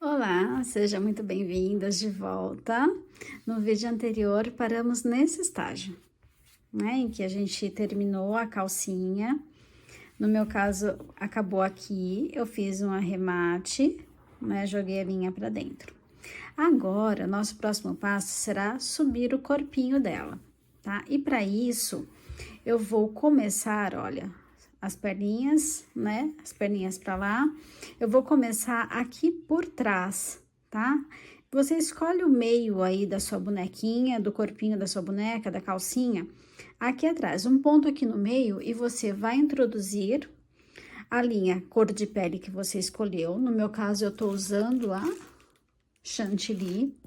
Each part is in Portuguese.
Olá, seja muito bem-vindas de volta. No vídeo anterior, paramos nesse estágio, né? Em que a gente terminou a calcinha. No meu caso, acabou aqui, eu fiz um arremate, né? Joguei a linha para dentro. Agora, nosso próximo passo será subir o corpinho dela, tá? E para isso, eu vou começar, olha, as perninhas, né? As perninhas para lá. Eu vou começar aqui por trás, tá? Você escolhe o meio aí da sua bonequinha, do corpinho da sua boneca, da calcinha, aqui atrás, um ponto aqui no meio, e você vai introduzir a linha cor de pele que você escolheu. No meu caso, eu tô usando a chantilly.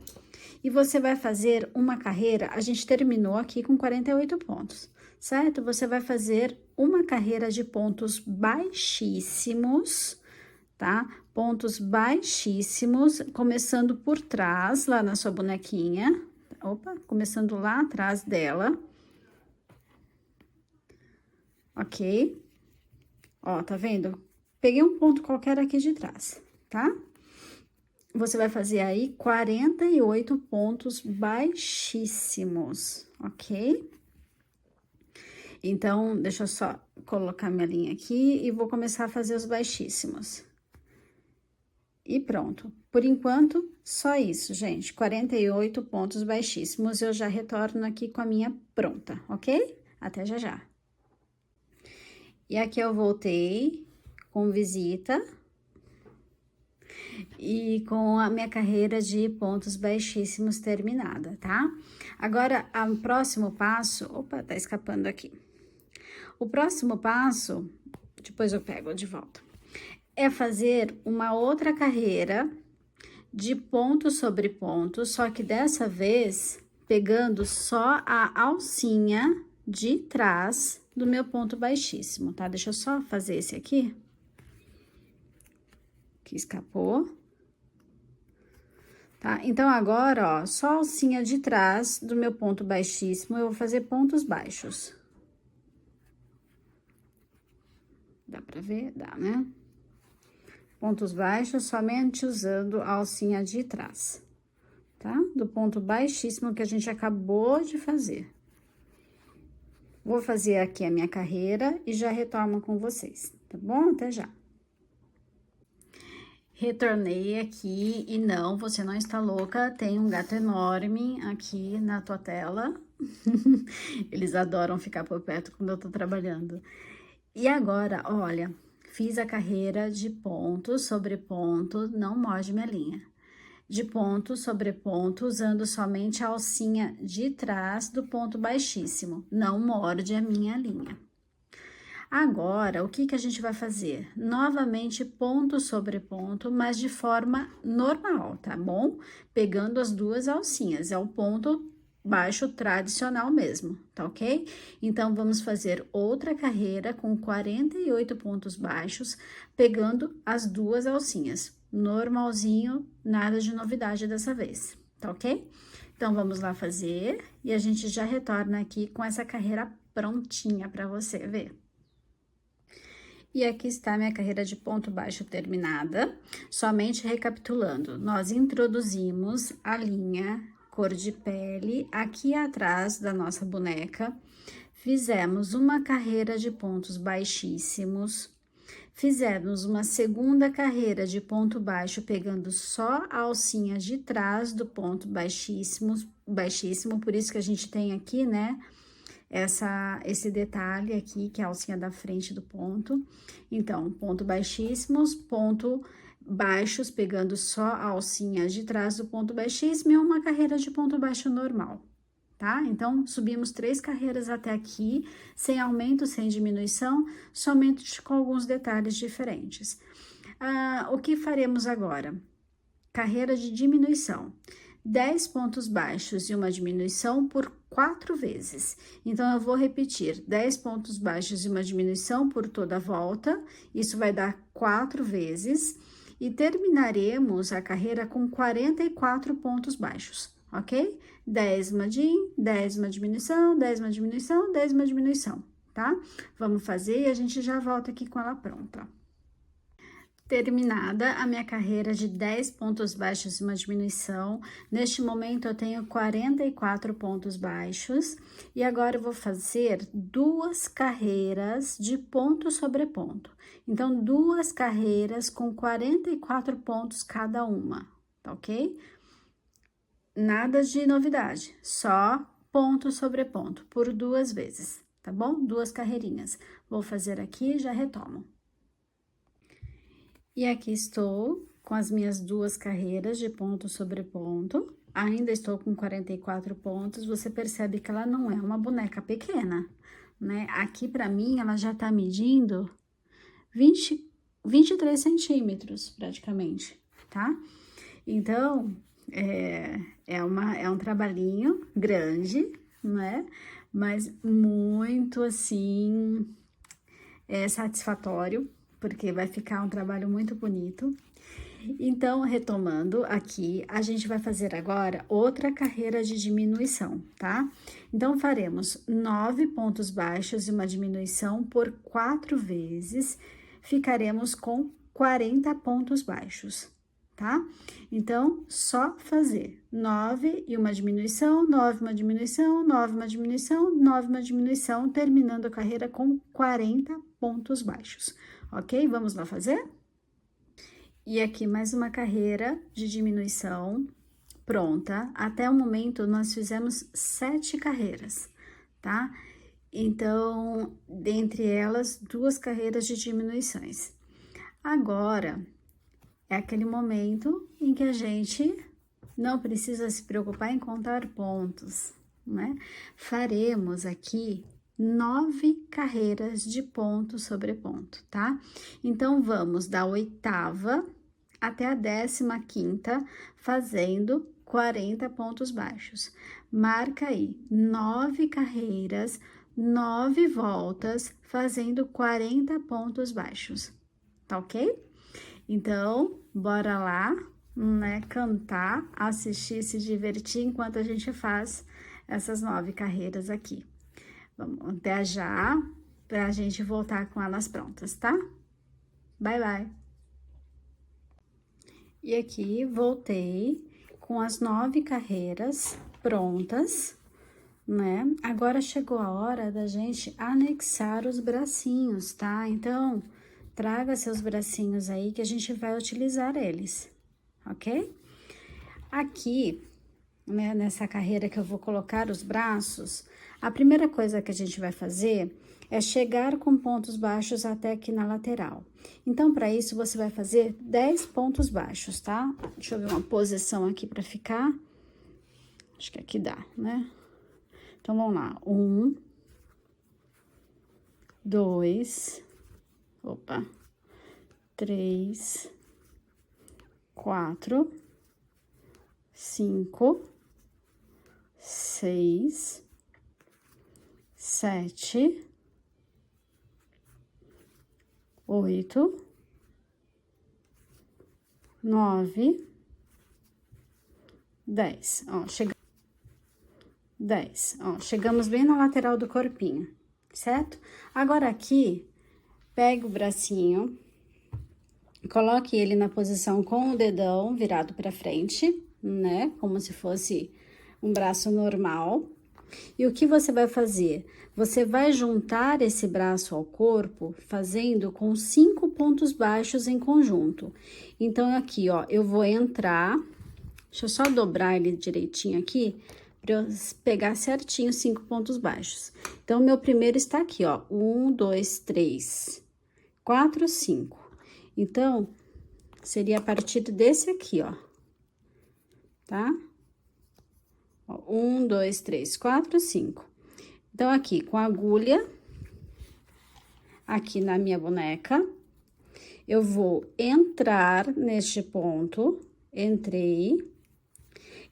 E você vai fazer uma carreira, a gente terminou aqui com 48 pontos, certo? Você vai fazer uma carreira de pontos baixíssimos, tá? Pontos baixíssimos, começando por trás, lá na sua bonequinha. Opa, começando lá atrás dela. Ok? Ó, tá vendo? Peguei um ponto qualquer aqui de trás, tá? Você vai fazer aí 48 pontos baixíssimos, ok? Então, deixa eu só colocar minha linha aqui e vou começar a fazer os baixíssimos. E pronto. Por enquanto, só isso, gente. 48 pontos baixíssimos. Eu já retorno aqui com a minha pronta, ok? Até já já. E aqui eu voltei com visita. E com a minha carreira de pontos baixíssimos terminada, tá? Agora, o próximo passo... Opa, tá escapando aqui. O próximo passo, depois eu pego de volta, é fazer uma outra carreira de ponto sobre ponto, só que dessa vez, pegando só a alcinha de trás do meu ponto baixíssimo, tá? Deixa eu só fazer esse aqui. Que escapou. Tá? Então, agora, ó, só a alcinha de trás do meu ponto baixíssimo, eu vou fazer pontos baixos. Dá pra ver? Dá, né? Pontos baixos somente usando a alcinha de trás, tá? Do ponto baixíssimo que a gente acabou de fazer. Vou fazer aqui a minha carreira e já retorno com vocês, tá bom? Até já. Retornei aqui e não, você não está louca, tem um gato enorme aqui na tua tela. Eles adoram ficar por perto quando eu tô trabalhando. E agora, olha, fiz a carreira de ponto sobre ponto, não morde minha linha. De ponto sobre ponto, usando somente a alcinha de trás do ponto baixíssimo, não morde a minha linha. Agora, o que que a gente vai fazer? Novamente, ponto sobre ponto, mas de forma normal, tá bom? Pegando as duas alcinhas, é o ponto baixo tradicional mesmo, tá ok? Então, vamos fazer outra carreira com 48 pontos baixos, pegando as duas alcinhas. Normalzinho, nada de novidade dessa vez, tá ok? Então, vamos lá fazer e a gente já retorna aqui com essa carreira prontinha para você ver. E aqui está minha carreira de ponto baixo terminada. Somente recapitulando, nós introduzimos a linha cor de pele aqui atrás da nossa boneca, fizemos uma carreira de pontos baixíssimos, fizemos uma segunda carreira de ponto baixo, pegando só a alcinha de trás do ponto baixíssimo, por isso que a gente tem aqui, né? Esse detalhe aqui, que é a alcinha da frente do ponto. Então, ponto baixíssimos, ponto baixos, pegando só a alcinha de trás do ponto baixíssimo e uma carreira de ponto baixo normal, tá? Então, subimos 3 carreiras até aqui, sem aumento, sem diminuição, somente com alguns detalhes diferentes. O que faremos agora? Carreira de diminuição. 10 pontos baixos e uma diminuição por 4 vezes. Então, eu vou repetir 10 pontos baixos e uma diminuição por toda a volta, isso vai dar 4 vezes, e terminaremos a carreira com 44 pontos baixos, ok? 10 uma DIN, 10 uma diminuição, 10 uma diminuição, 10 uma diminuição, tá? Vamos fazer e a gente já volta aqui com ela pronta. Terminada a minha carreira de 10 pontos baixos e uma diminuição, neste momento eu tenho 44 pontos baixos e agora eu vou fazer 2 carreiras de ponto sobre ponto. Então, 2 carreiras com 44 pontos cada uma, tá ok? Nada de novidade, só ponto sobre ponto, por 2 vezes, tá bom? 2 carreirinhas. Vou fazer aqui e já retomo. E aqui estou com as minhas 2 carreiras de ponto sobre ponto. Ainda estou com 44 pontos. Você percebe que ela não é uma boneca pequena, né? Aqui, pra mim, ela já tá medindo 23 centímetros, praticamente, tá? Então, é um trabalhinho grande, né? Mas muito, assim, satisfatório, porque vai ficar um trabalho muito bonito. Então, retomando aqui, a gente vai fazer agora outra carreira de diminuição, tá? Então, faremos 9 pontos baixos e uma diminuição por 4 vezes, ficaremos com 40 pontos baixos, tá? Então, só fazer 9 e uma diminuição, 9, uma diminuição, 9, uma diminuição, 9, uma diminuição, terminando a carreira com 40 pontos baixos, ok? Vamos lá fazer? E aqui mais uma carreira de diminuição pronta. Até o momento, nós fizemos 7 carreiras, tá? Então, dentre elas, 2 carreiras de diminuições. Agora, é aquele momento em que a gente não precisa se preocupar em contar pontos, né? Faremos aqui 9 carreiras de ponto sobre ponto, tá? Então, vamos da 8ª até a 15ª, fazendo 40 pontos baixos. Marca aí, 9 carreiras, 9 voltas, fazendo 40 pontos baixos, tá ok? Então, bora lá, né, cantar, assistir, se divertir enquanto a gente faz essas 9 carreiras aqui. Vamos até já, pra gente voltar com elas prontas, tá? Bye, bye! E aqui, voltei com as 9 carreiras prontas, né? Agora chegou a hora da gente anexar os bracinhos, tá? Então, traga seus bracinhos aí que a gente vai utilizar eles, ok? Aqui, né, nessa carreira que eu vou colocar os braços, a primeira coisa que a gente vai fazer é chegar com pontos baixos até aqui na lateral. Então, para isso, você vai fazer 10 pontos baixos, tá? Deixa eu ver uma posição aqui para ficar. Acho que aqui dá, né? Então, vamos lá. 1, 2, opa, 3, 4, 5, 6, 7, 8, 9, 10. Ó, 10. Ó, chegamos bem na lateral do corpinho, certo? Agora aqui, pega o bracinho, coloque ele na posição com o dedão virado pra frente, né? Como se fosse um braço normal. E o que você vai fazer? Você vai juntar esse braço ao corpo, fazendo com 5 pontos baixos em conjunto. Então, aqui, ó, eu vou entrar, deixa eu só dobrar ele direitinho aqui, para eu pegar certinho 5 pontos baixos. Então, o meu primeiro está aqui, ó, 1, 2, 3, 4, 5. Então, seria a partir desse aqui, ó, tá? 1, 2, 3, 4, 5. Então, aqui, com a agulha, aqui na minha boneca, eu vou entrar neste ponto, entrei,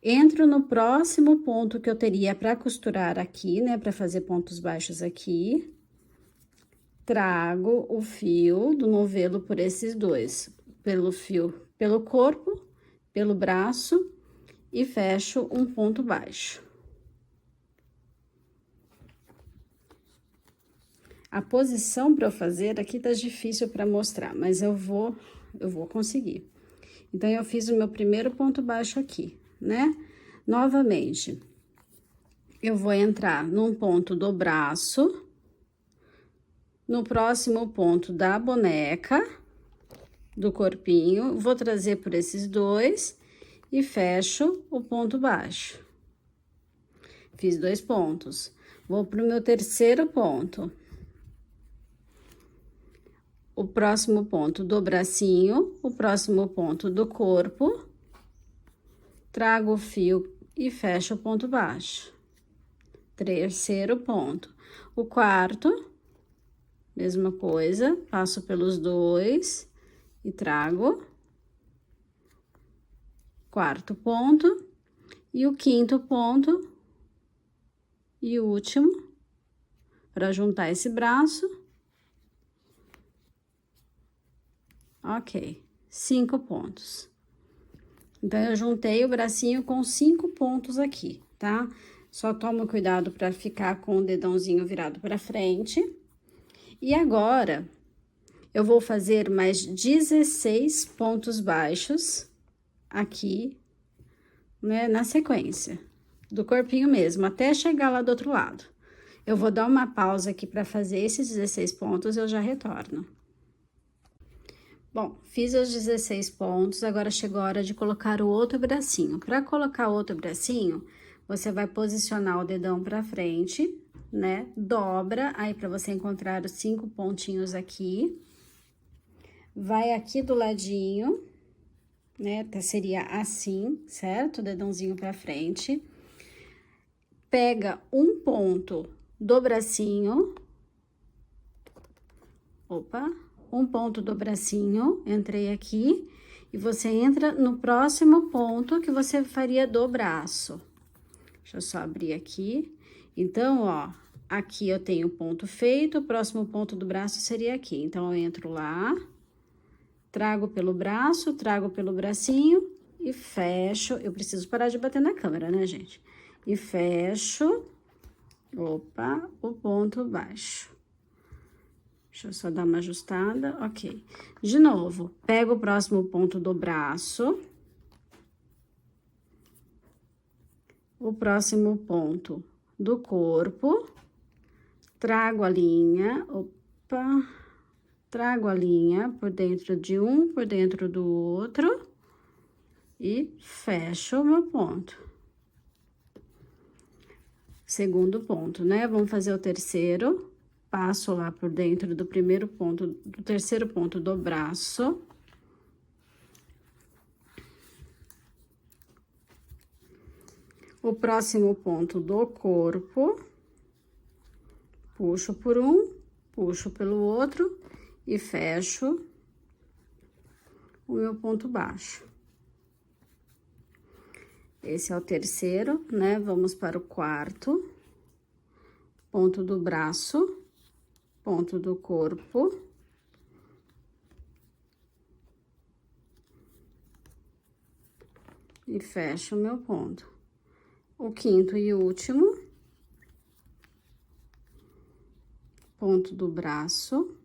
entro no próximo ponto que eu teria para costurar aqui, né, para fazer pontos baixos aqui, trago o fio do novelo por esses dois, pelo fio, pelo corpo, pelo braço, e fecho um ponto baixo. A posição para eu fazer aqui tá difícil para mostrar, mas eu vou eu vou conseguir. Então, eu fiz o meu primeiro ponto baixo aqui, né? Novamente, eu vou entrar num ponto do braço, no próximo ponto da boneca, do corpinho, vou trazer por esses dois e fecho o ponto baixo. Fiz 2 pontos. Vou pro meu terceiro ponto. O próximo ponto do bracinho, o próximo ponto do corpo, trago o fio e fecho o ponto baixo. Terceiro ponto. O quarto, mesma coisa, passo pelos dois e trago. Quarto ponto. E o quinto ponto e o último, para juntar esse braço. Ok, 5 pontos. Então, eu juntei o bracinho com 5 pontos aqui, tá? Só toma cuidado para ficar com o dedãozinho virado para frente. E agora, eu vou fazer mais 16 pontos baixos aqui, né, na sequência, do corpinho mesmo, até chegar lá do outro lado. Eu vou dar uma pausa aqui para fazer esses 16 pontos, eu já retorno. Bom, fiz os 16 pontos, agora chegou a hora de colocar o outro bracinho. Para colocar o outro bracinho, você vai posicionar o dedão para frente, né? Dobra, aí para você encontrar os 5 pontinhos aqui. Vai aqui do ladinho, né? Seria assim, certo? Dedãozinho para frente. Pega um ponto do bracinho. Opa! Um ponto do bracinho, entrei aqui, e você entra no próximo ponto que você faria do braço. Deixa eu só abrir aqui. Então, ó, aqui eu tenho ponto feito, o próximo ponto do braço seria aqui. Então, eu entro lá, trago pelo braço, trago pelo bracinho e fecho. Eu preciso parar de bater na câmera, né, gente? E fecho, opa, o ponto baixo. Deixa eu só dar uma ajustada, ok. De novo, pego o próximo ponto do braço. O próximo ponto do corpo. Trago a linha, opa. Trago a linha por dentro de um, por dentro do outro. E fecho o meu ponto. Segundo ponto, né? Vamos fazer o terceiro. Passo lá por dentro do primeiro ponto, do terceiro ponto do braço. O próximo ponto do corpo. Puxo por um, puxo pelo outro e fecho o meu ponto baixo. Esse é o terceiro, né? Vamos para o quarto. Ponto do braço. Ponto do corpo. E fecho o meu ponto. O quinto e último. Ponto do braço.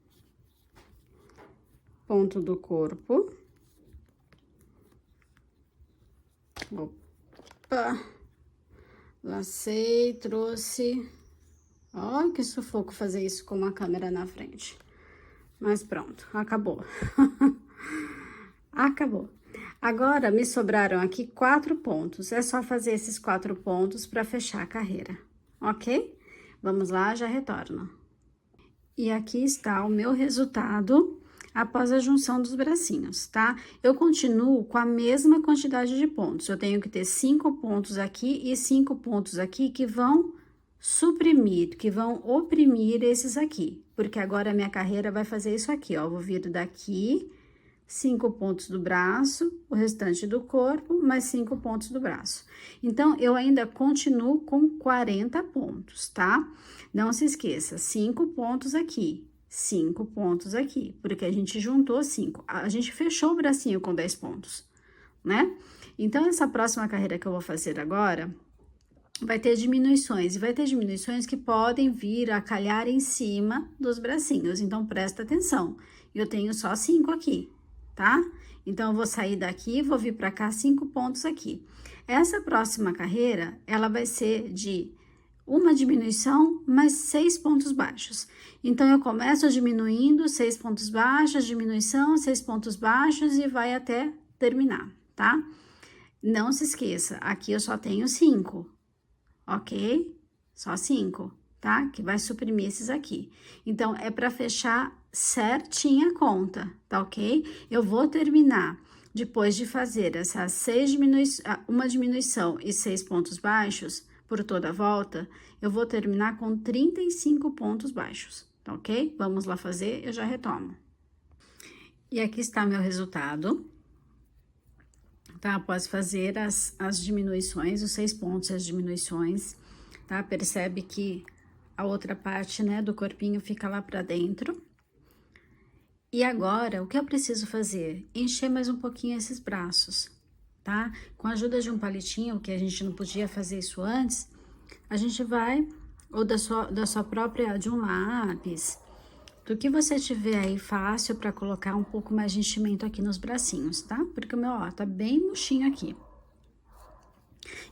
Ponto do corpo. Opa! Lacei, trouxe... Olha que sufoco fazer isso com uma câmera na frente. Mas pronto, acabou. Acabou. Agora, me sobraram aqui 4 pontos. É só fazer esses 4 pontos para fechar a carreira, ok? Vamos lá, já retorno. E aqui está o meu resultado após a junção dos bracinhos, tá? Eu continuo com a mesma quantidade de pontos. Eu tenho que ter 5 pontos aqui e 5 pontos aqui que vão suprimir, que vão oprimir esses aqui, porque agora a minha carreira vai fazer isso aqui, ó, vou vir daqui, 5 pontos do braço, o restante do corpo, mais 5 pontos do braço. Então, eu ainda continuo com 40 pontos, tá? Não se esqueça, 5 pontos aqui, 5 pontos aqui, porque a gente juntou 5, a gente fechou o bracinho com 10 pontos, né? Então, essa próxima carreira que eu vou fazer agora... vai ter diminuições, e vai ter diminuições que podem vir a calhar em cima dos bracinhos, então presta atenção. Eu tenho só 5 aqui, tá? Então, eu vou sair daqui, vou vir pra cá 5 pontos aqui. Essa próxima carreira, ela vai ser de uma diminuição mais 6 pontos baixos. Então, eu começo diminuindo 6 pontos baixos, diminuição, 6 pontos baixos e vai até terminar, tá? Não se esqueça, aqui eu só tenho 5, ok? Só 5, tá? Que vai suprimir esses aqui. Então, é para fechar certinha a conta, tá ok? Eu vou terminar, depois de fazer essas uma diminuição e 6 pontos baixos por toda a volta, eu vou terminar com 35 pontos baixos, tá ok? Vamos lá fazer, eu já retomo. E aqui está meu resultado, tá? Após fazer as diminuições, os 6 pontos e as diminuições, tá? Percebe que a outra parte, né, do corpinho fica lá pra dentro. E agora, o que eu preciso fazer? Encher mais um pouquinho esses braços, tá? Com a ajuda de um palitinho, que a gente não podia fazer isso antes, a gente vai, ou da sua própria, de um lápis, do que você tiver aí fácil para colocar um pouco mais de enchimento aqui nos bracinhos, tá? Porque o meu, ó, tá bem murchinho aqui.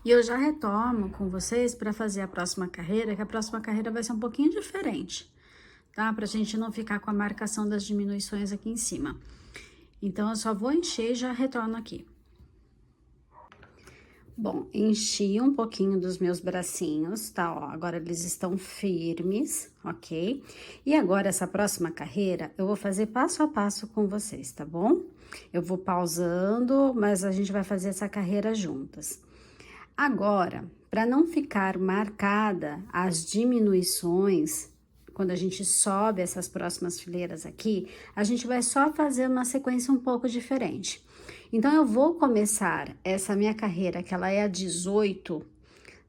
E eu já retomo com vocês para fazer a próxima carreira, que a próxima carreira vai ser um pouquinho diferente, tá? Pra gente não ficar com a marcação das diminuições aqui em cima. Então, eu só vou encher e já retorno aqui. Bom, enchi um pouquinho dos meus bracinhos, tá? Ó, agora eles estão firmes, ok? E agora, essa próxima carreira, eu vou fazer passo a passo com vocês, tá bom? Eu vou pausando, mas a gente vai fazer essa carreira juntas. Agora, para não ficar marcada as diminuições, quando a gente sobe essas próximas fileiras aqui, a gente vai só fazer uma sequência um pouco diferente. Então, eu vou começar essa minha carreira, que ela é a 18,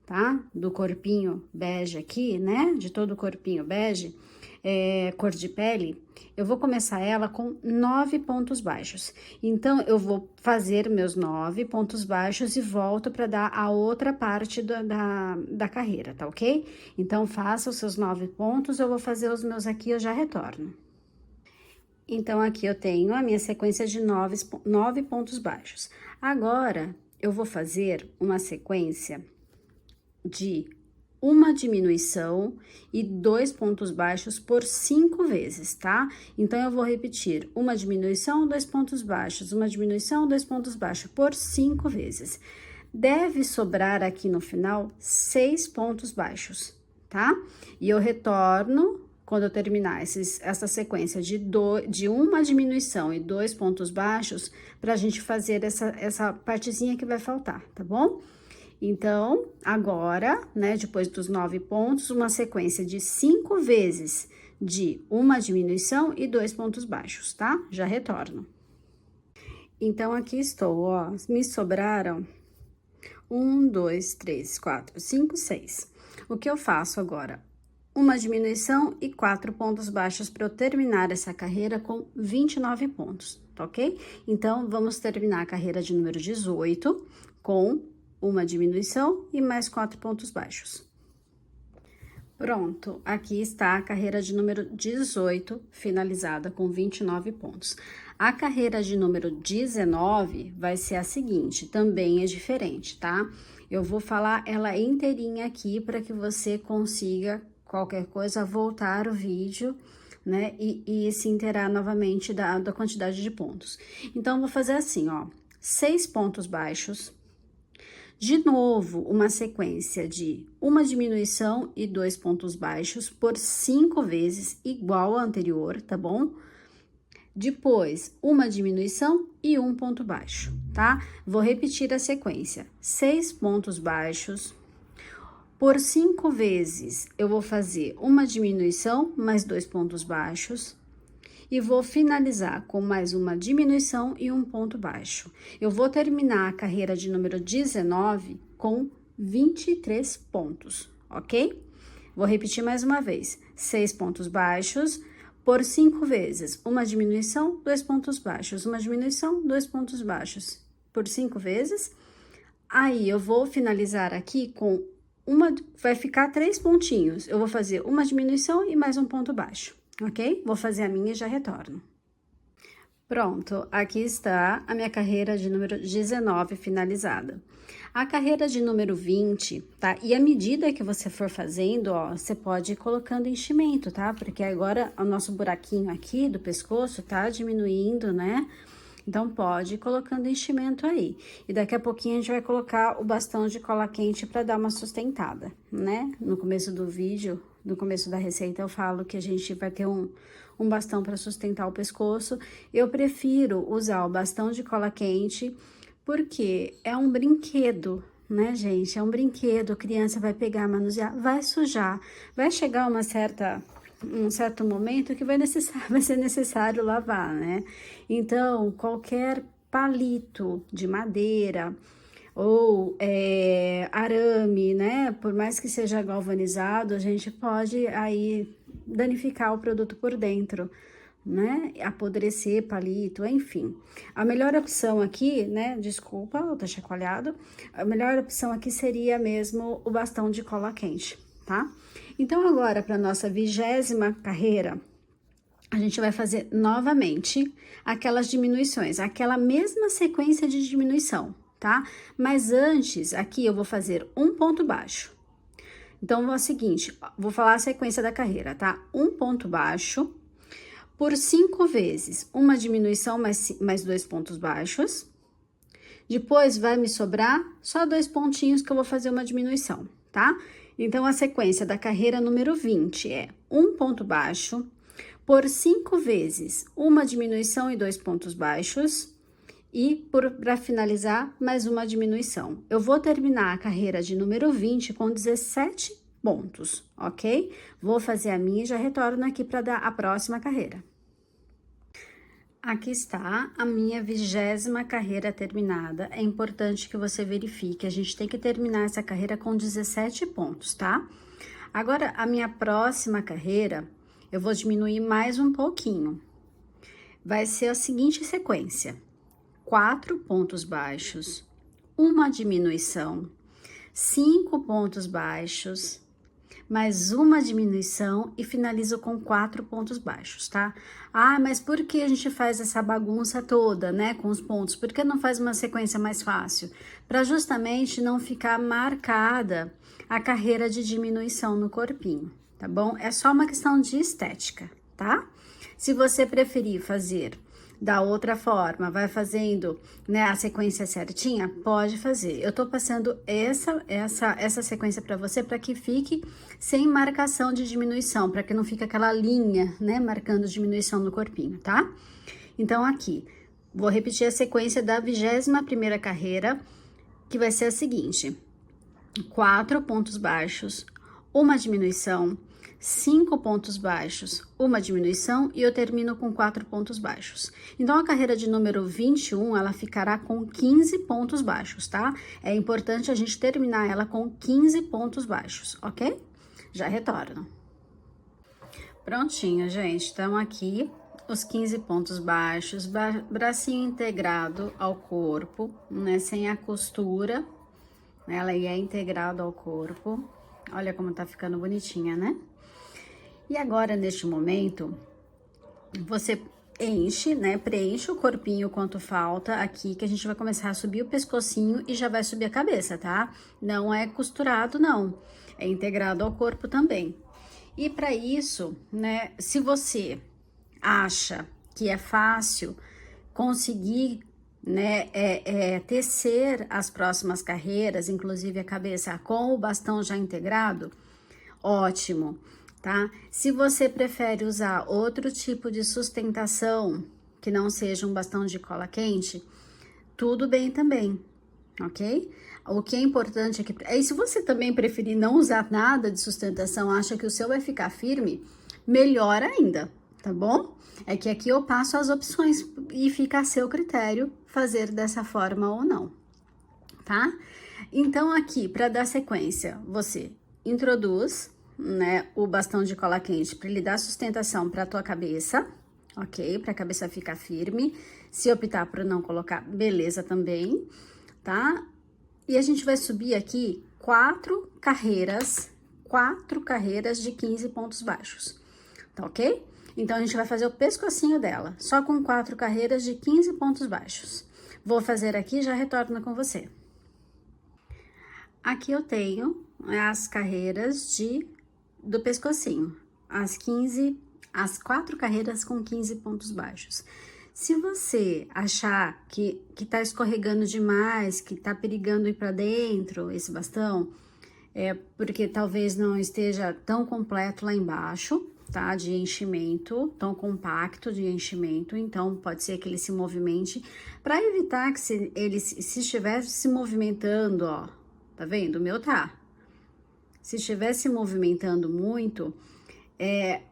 tá? Do corpinho bege aqui, né? De todo o corpinho bege, cor de pele. Eu vou começar ela com 9 pontos baixos. Então, eu vou fazer meus 9 pontos baixos e volto para dar a outra parte da carreira, tá ok? Então, faça os seus 9 pontos, eu vou fazer os meus aqui, eu já retorno. Então, aqui eu tenho a minha sequência de 9 pontos baixos. Agora, eu vou fazer uma sequência de uma diminuição e 2 pontos baixos por 5 vezes, tá? Então, eu vou repetir uma diminuição, 2 pontos baixos, uma diminuição, 2 pontos baixos por 5 vezes. Deve sobrar aqui no final 6 pontos baixos, tá? E eu retorno quando eu terminar essa sequência de uma diminuição e 2 pontos baixos, pra gente fazer essa partezinha que vai faltar, tá bom? Então, agora, né, depois dos 9 pontos, uma sequência de 5 vezes de uma diminuição e 2 pontos baixos, tá? Já retorno. Então, aqui estou, ó, me sobraram 1, 2, 3, 4, 5, 6. O que eu faço agora? Uma diminuição e 4 pontos baixos para eu terminar essa carreira com 29 pontos, tá ok? Então, vamos terminar a carreira de número 18 com uma diminuição e mais 4 pontos baixos. Pronto, aqui está a carreira de número 18, finalizada com 29 pontos. A carreira de número 19 vai ser a seguinte, também é diferente, tá? Eu vou falar ela inteirinha aqui para que você consiga, qualquer coisa, voltar o vídeo, né? E se inteirar novamente da quantidade de pontos. Então, eu vou fazer assim, ó, 6 pontos baixos. De novo, uma sequência de uma diminuição e 2 pontos baixos por 5 vezes, igual à anterior, tá bom? Depois, uma diminuição e 1 ponto baixo, tá? Vou repetir a sequência. 6 pontos baixos. Por 5 vezes, eu vou fazer uma diminuição mais 2 pontos baixos. E vou finalizar com mais uma diminuição e 1 ponto baixo. Eu vou terminar a carreira de número 19 com 23 pontos, ok? Vou repetir mais uma vez. 6 pontos baixos por 5 vezes. Uma diminuição, 2 pontos baixos. Uma diminuição, 2 pontos baixos. Por 5 vezes. Aí, eu vou finalizar aqui com vai ficar 3 pontinhos. Eu vou fazer uma diminuição e mais 1 ponto baixo. Ok? Vou fazer a minha e já retorno. Pronto, aqui está a minha carreira de número 19 finalizada. A carreira de número 20, tá? E à medida que você for fazendo, ó, você pode ir colocando enchimento, tá? Porque agora o nosso buraquinho aqui do pescoço tá diminuindo, né? Então, pode ir colocando enchimento aí. E daqui a pouquinho a gente vai colocar o bastão de cola quente para dar uma sustentada, né? No começo do vídeo, no começo da receita, eu falo que a gente vai ter um bastão para sustentar o pescoço. Eu prefiro usar o bastão de cola quente porque é um brinquedo, né, gente? É um brinquedo, a criança vai pegar, manusear, vai sujar, vai chegar um certo momento que vai ser necessário lavar, né? Então, qualquer palito de madeira ou arame, né? Por mais que seja galvanizado, a gente pode aí danificar o produto por dentro, né? Apodrecer palito, enfim. A melhor opção aqui, né? Desculpa, eu tô chacoalhado. A melhor opção aqui seria mesmo o bastão de cola quente, tá? Então, agora, para nossa 20ª carreira, a gente vai fazer novamente aquelas diminuições, aquela mesma sequência de diminuição, tá? Mas antes, aqui eu vou fazer um ponto baixo. Então, é o seguinte, vou falar a sequência da carreira, tá? Um ponto baixo por 5 vezes, uma diminuição mais 2 pontos baixos. Depois, vai me sobrar só 2 pontinhos que eu vou fazer uma diminuição, tá? Então, a sequência da carreira número 20 é um ponto baixo por 5 vezes, uma diminuição e 2 pontos baixos. E, para finalizar, mais uma diminuição. Eu vou terminar a carreira de número 20 com 17 pontos, ok? Vou fazer a minha e já retorno aqui para dar a próxima carreira. Aqui está a minha 20ª carreira terminada. É importante que você verifique, a gente tem que terminar essa carreira com 17 pontos, tá? Agora, a minha próxima carreira, eu vou diminuir mais um pouquinho. Vai ser a seguinte sequência: 4 pontos baixos, uma diminuição, 5 pontos baixos, mais uma diminuição e finalizo com 4 pontos baixos, tá? Ah, mas por que a gente faz essa bagunça toda, né, com os pontos? Por que não faz uma sequência mais fácil? Para justamente não ficar marcada a carreira de diminuição no corpinho, tá bom? É só uma questão de estética, tá? Se você preferir fazer da outra forma, vai fazendo, né, a sequência certinha, pode fazer. Eu tô passando essa sequência para você para que fique sem marcação de diminuição, para que não fique aquela linha, né, marcando diminuição no corpinho, tá? Então, aqui, vou repetir a sequência da 21ª carreira, que vai ser a seguinte: 4 pontos baixos, uma diminuição, 5 pontos baixos, uma diminuição e eu termino com 4 pontos baixos. Então, a carreira de número 21, ela ficará com 15 pontos baixos, tá? É importante a gente terminar ela com 15 pontos baixos, ok? Já retorno. Prontinho, gente. Então, aqui os 15 pontos baixos, bracinho integrado ao corpo, né? Sem a costura, ela é integrada ao corpo. Olha como tá ficando bonitinha, né? E agora, neste momento, você enche, né? Preenche o corpinho quanto falta aqui, que a gente vai começar a subir o pescocinho e já vai subir a cabeça, tá? Não é costurado, não. É integrado ao corpo também. E para isso, né? Se você acha que é fácil conseguir, né, tecer as próximas carreiras, inclusive a cabeça com o bastão já integrado, ótimo, tá? Se você prefere usar outro tipo de sustentação, que não seja um bastão de cola quente, tudo bem também, ok? O que é importante é que... E se você também preferir não usar nada de sustentação, acha que o seu vai ficar firme, melhor ainda, tá bom? É que aqui eu passo as opções e fica a seu critério fazer dessa forma ou não, tá? Então, aqui, para dar sequência, você introduz, né, o bastão de cola quente para ele dar sustentação para a tua cabeça, ok? Para a cabeça ficar firme. Se optar por não colocar, beleza também, tá? E a gente vai subir aqui 4 carreiras de 15 pontos baixos, tá ok? Então, a gente vai fazer o pescocinho dela, só com 4 carreiras de 15 pontos baixos. Vou fazer aqui e já retorno com você. Aqui eu tenho as carreiras do pescocinho, as 4 carreiras com 15 pontos baixos. Se você achar que tá escorregando demais, que tá perigando ir para dentro esse bastão, porque talvez não esteja tão completo lá embaixo, tá? De enchimento, tão compacto de enchimento, então pode ser que ele se movimente, para evitar que ele se estivesse se movimentando, ó, tá vendo? O meu tá. Se estiver se movimentando muito,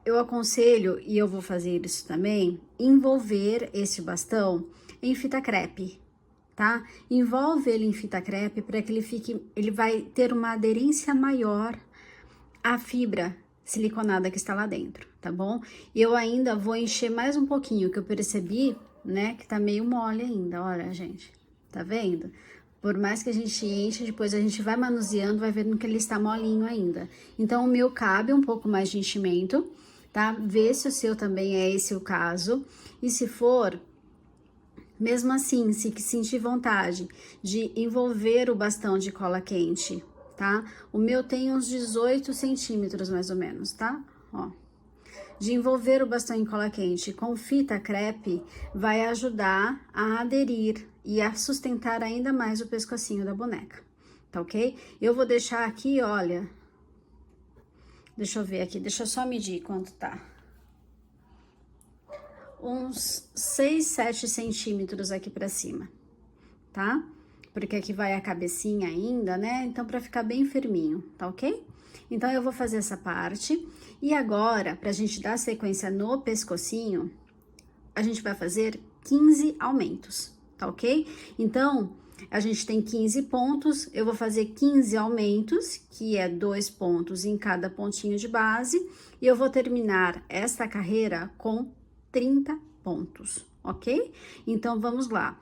eu aconselho, e eu vou fazer isso também, envolver esse bastão em fita crepe, tá? Envolve ele em fita crepe para que ele vai ter uma aderência maior à fibra siliconada que está lá dentro, tá bom? Eu ainda vou encher mais um pouquinho, que eu percebi, né, que tá meio mole ainda, olha, gente, tá vendo? Por mais que a gente enche, depois a gente vai manuseando, vai vendo que ele está molinho ainda. Então, o meu cabe um pouco mais de enchimento, tá? Vê se o seu também é esse o caso. E se for, mesmo assim, se sentir vontade de envolver o bastão de cola quente, tá? O meu tem uns 18 centímetros, mais ou menos, tá? Ó. De envolver o bastão em cola quente com fita crepe vai ajudar a aderir e a sustentar ainda mais o pescocinho da boneca, tá ok? Eu vou deixar aqui, olha, deixa eu ver aqui, deixa eu só medir quanto tá. Uns 6, 7 centímetros aqui pra cima, tá? Porque aqui vai a cabecinha ainda, né? Então, pra ficar bem firminho, tá ok? Então, eu vou fazer essa parte. E agora, pra gente dar sequência no pescocinho, a gente vai fazer 15 aumentos, tá ok? Então, a gente tem 15 pontos, eu vou fazer 15 aumentos, que é 2 pontos em cada pontinho de base, e eu vou terminar esta carreira com 30 pontos, ok? Então, vamos lá.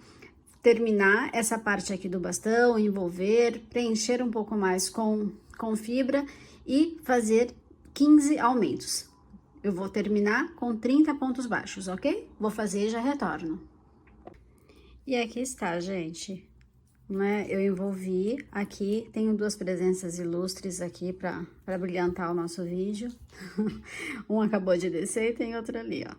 Terminar essa parte aqui do bastão, envolver, preencher um pouco mais com fibra e fazer 15 aumentos. Eu vou terminar com 30 pontos baixos, ok? Vou fazer e já retorno. E aqui está, gente, né? Eu envolvi aqui, tenho 2 presenças ilustres aqui para brilhantar o nosso vídeo. Um acabou de descer e tem outro ali, ó.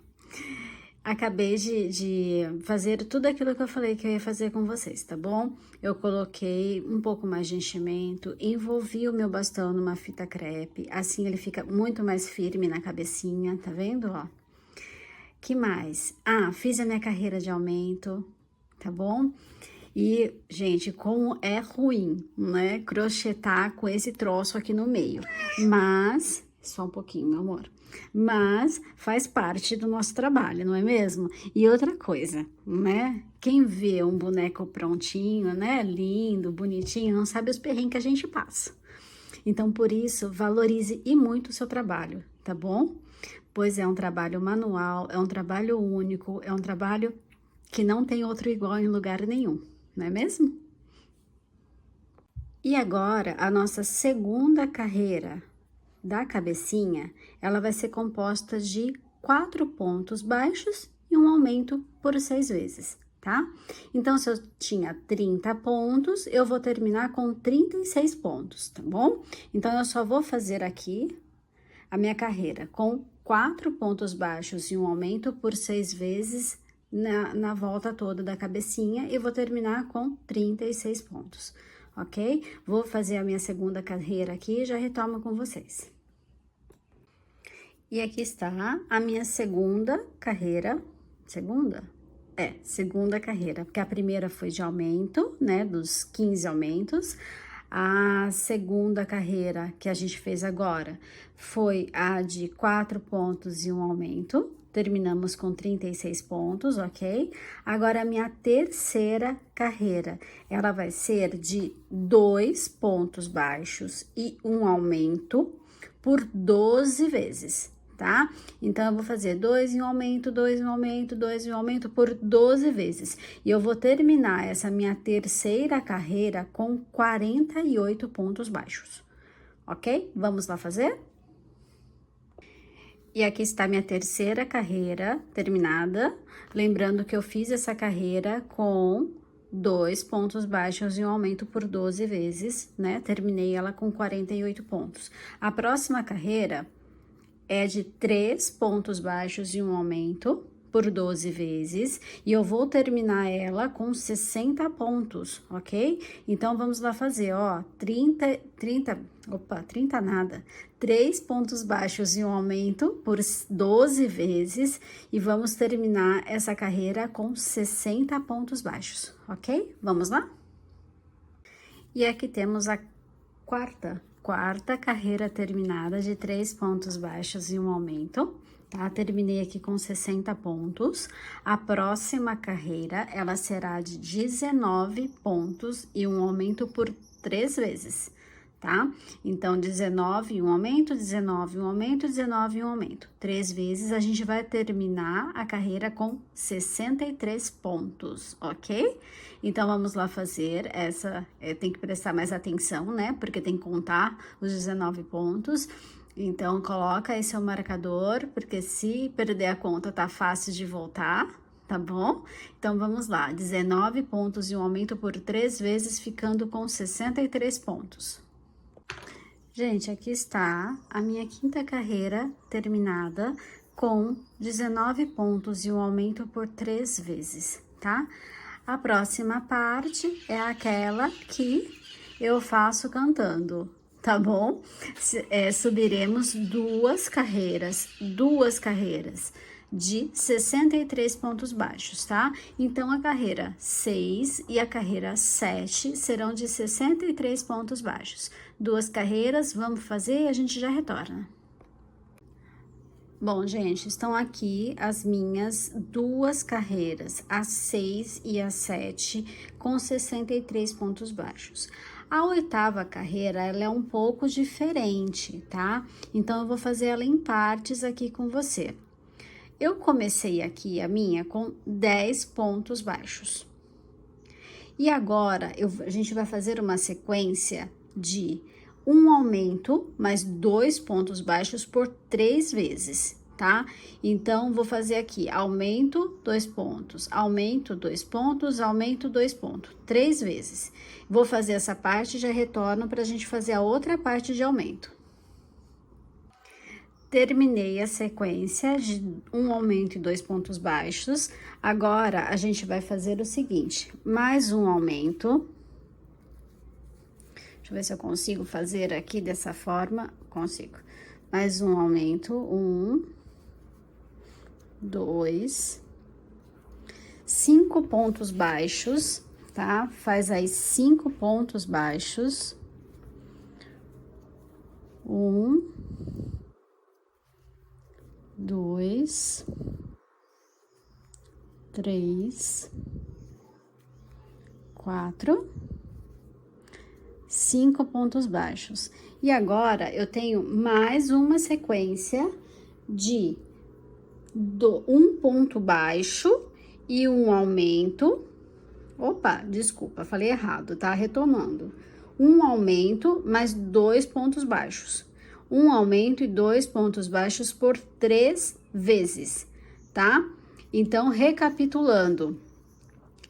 Acabei de fazer tudo aquilo que eu falei que eu ia fazer com vocês, tá bom? Eu coloquei um pouco mais de enchimento, envolvi o meu bastão numa fita crepe, assim ele fica muito mais firme na cabecinha, tá vendo, ó? Que mais? Ah, fiz a minha carreira de aumento, tá bom? E, gente, como é ruim, né? Crochetar com esse troço aqui no meio. Mas, só um pouquinho, meu amor. Mas faz parte do nosso trabalho, não é mesmo? E outra coisa, né? Quem vê um boneco prontinho, né? Lindo, bonitinho, não sabe os perrengues que a gente passa. Então, por isso, valorize e muito o seu trabalho, tá bom? Pois é um trabalho manual, é um trabalho único, é um trabalho que não tem outro igual em lugar nenhum, não é mesmo? E agora, a nossa segunda carreira da cabecinha, ela vai ser composta de 4 pontos baixos e um aumento por 6 vezes, tá? Então, se eu tinha 30 pontos, eu vou terminar com 36 pontos, tá bom? Então, eu só vou fazer aqui a minha carreira com 4 pontos baixos e um aumento por 6 vezes na volta toda da cabecinha e vou terminar com 36 pontos, ok? Vou fazer a minha segunda carreira aqui e já retomo com vocês. E aqui está a minha segunda carreira, segunda carreira, porque a primeira foi de aumento, né, dos 15 aumentos. A segunda carreira que a gente fez agora foi a de 4 pontos e um aumento. Terminamos com 36 pontos, ok? Agora, a minha terceira carreira, ela vai ser de 2 pontos baixos e um aumento por 12 vezes, tá? Então, eu vou fazer 2 em um aumento, 2 em um aumento, 2 em um aumento por 12 vezes. E eu vou terminar essa minha terceira carreira com 48 pontos baixos, ok? Vamos lá fazer? E aqui está minha terceira carreira terminada. Lembrando que eu fiz essa carreira com 2 pontos baixos e um aumento por 12 vezes, né? Terminei ela com 48 pontos. A próxima carreira é de 3 pontos baixos e um aumento por 12 vezes, e eu vou terminar ela com 60 pontos, ok? Então, vamos lá fazer, ó, 30 nada, 3 pontos baixos e um aumento por 12 vezes, e vamos terminar essa carreira com 60 pontos baixos, ok? Vamos lá? E aqui temos a quarta carreira terminada de 3 pontos baixos e um aumento, tá? Terminei aqui com 60 pontos. A próxima carreira, ela será de 19 pontos e um aumento por 3 vezes, tá? Então, 19 e um aumento, 19 e um aumento, 19 e um aumento. 3 vezes, a gente vai terminar a carreira com 63 pontos, ok? Então, vamos lá fazer essa, tem que prestar mais atenção, né? Porque tem que contar os 19 pontos. Então, coloca aí seu marcador, porque se perder a conta, tá fácil de voltar, tá bom? Então, vamos lá, 19 pontos e um aumento por 3 vezes, ficando com 63 pontos. Gente, aqui está a minha quinta carreira terminada com 19 pontos e um aumento por 3 vezes, tá? A próxima parte é aquela que eu faço cantando, tá bom? Subiremos duas carreiras de 63 pontos baixos, tá? Então, a carreira 6 e a carreira 7 serão de 63 pontos baixos. Duas carreiras, vamos fazer e a gente já retorna. Bom, gente, estão aqui as minhas duas carreiras, a 6 e a 7, com 63 pontos baixos. A oitava carreira, ela é um pouco diferente, tá? Então, eu vou fazer ela em partes aqui com você. Eu comecei aqui a minha com 10 pontos baixos. E agora, a gente vai fazer uma sequência de um aumento mais 2 pontos baixos por 3 vezes, tá? Então, vou fazer aqui aumento, 2 pontos, aumento, 2 pontos, aumento, 2 pontos, 3 vezes. Vou fazer essa parte e já retorno para a gente fazer a outra parte de aumento. Terminei a sequência de um aumento e 2 pontos baixos. Agora, a gente vai fazer o seguinte, mais um aumento. Deixa eu ver se eu consigo fazer aqui dessa forma. Consigo. Mais um aumento. 1, 2, 5 pontos baixos, tá? Faz aí 5 pontos baixos. 1, 2, 3, 4, 5 pontos baixos. E agora, eu tenho mais uma sequência de um ponto baixo e um aumento. Opa, desculpa, falei errado, tá? Retomando. Um aumento mais 2 pontos baixos. Um aumento e 2 pontos baixos por 3 vezes, tá? Então, recapitulando,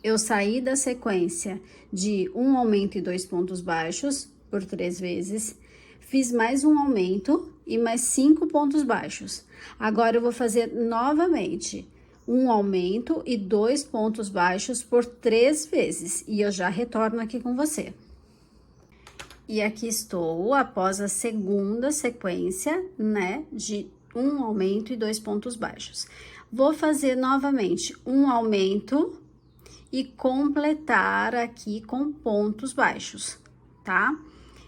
eu saí da sequência de um aumento e 2 pontos baixos por 3 vezes, fiz mais um aumento e mais 5 pontos baixos. Agora, eu vou fazer novamente um aumento e 2 pontos baixos por 3 vezes, e eu já retorno aqui com você. E aqui estou, após a segunda sequência, né, de um aumento e 2 pontos baixos. Vou fazer novamente um aumento e completar aqui com pontos baixos, tá?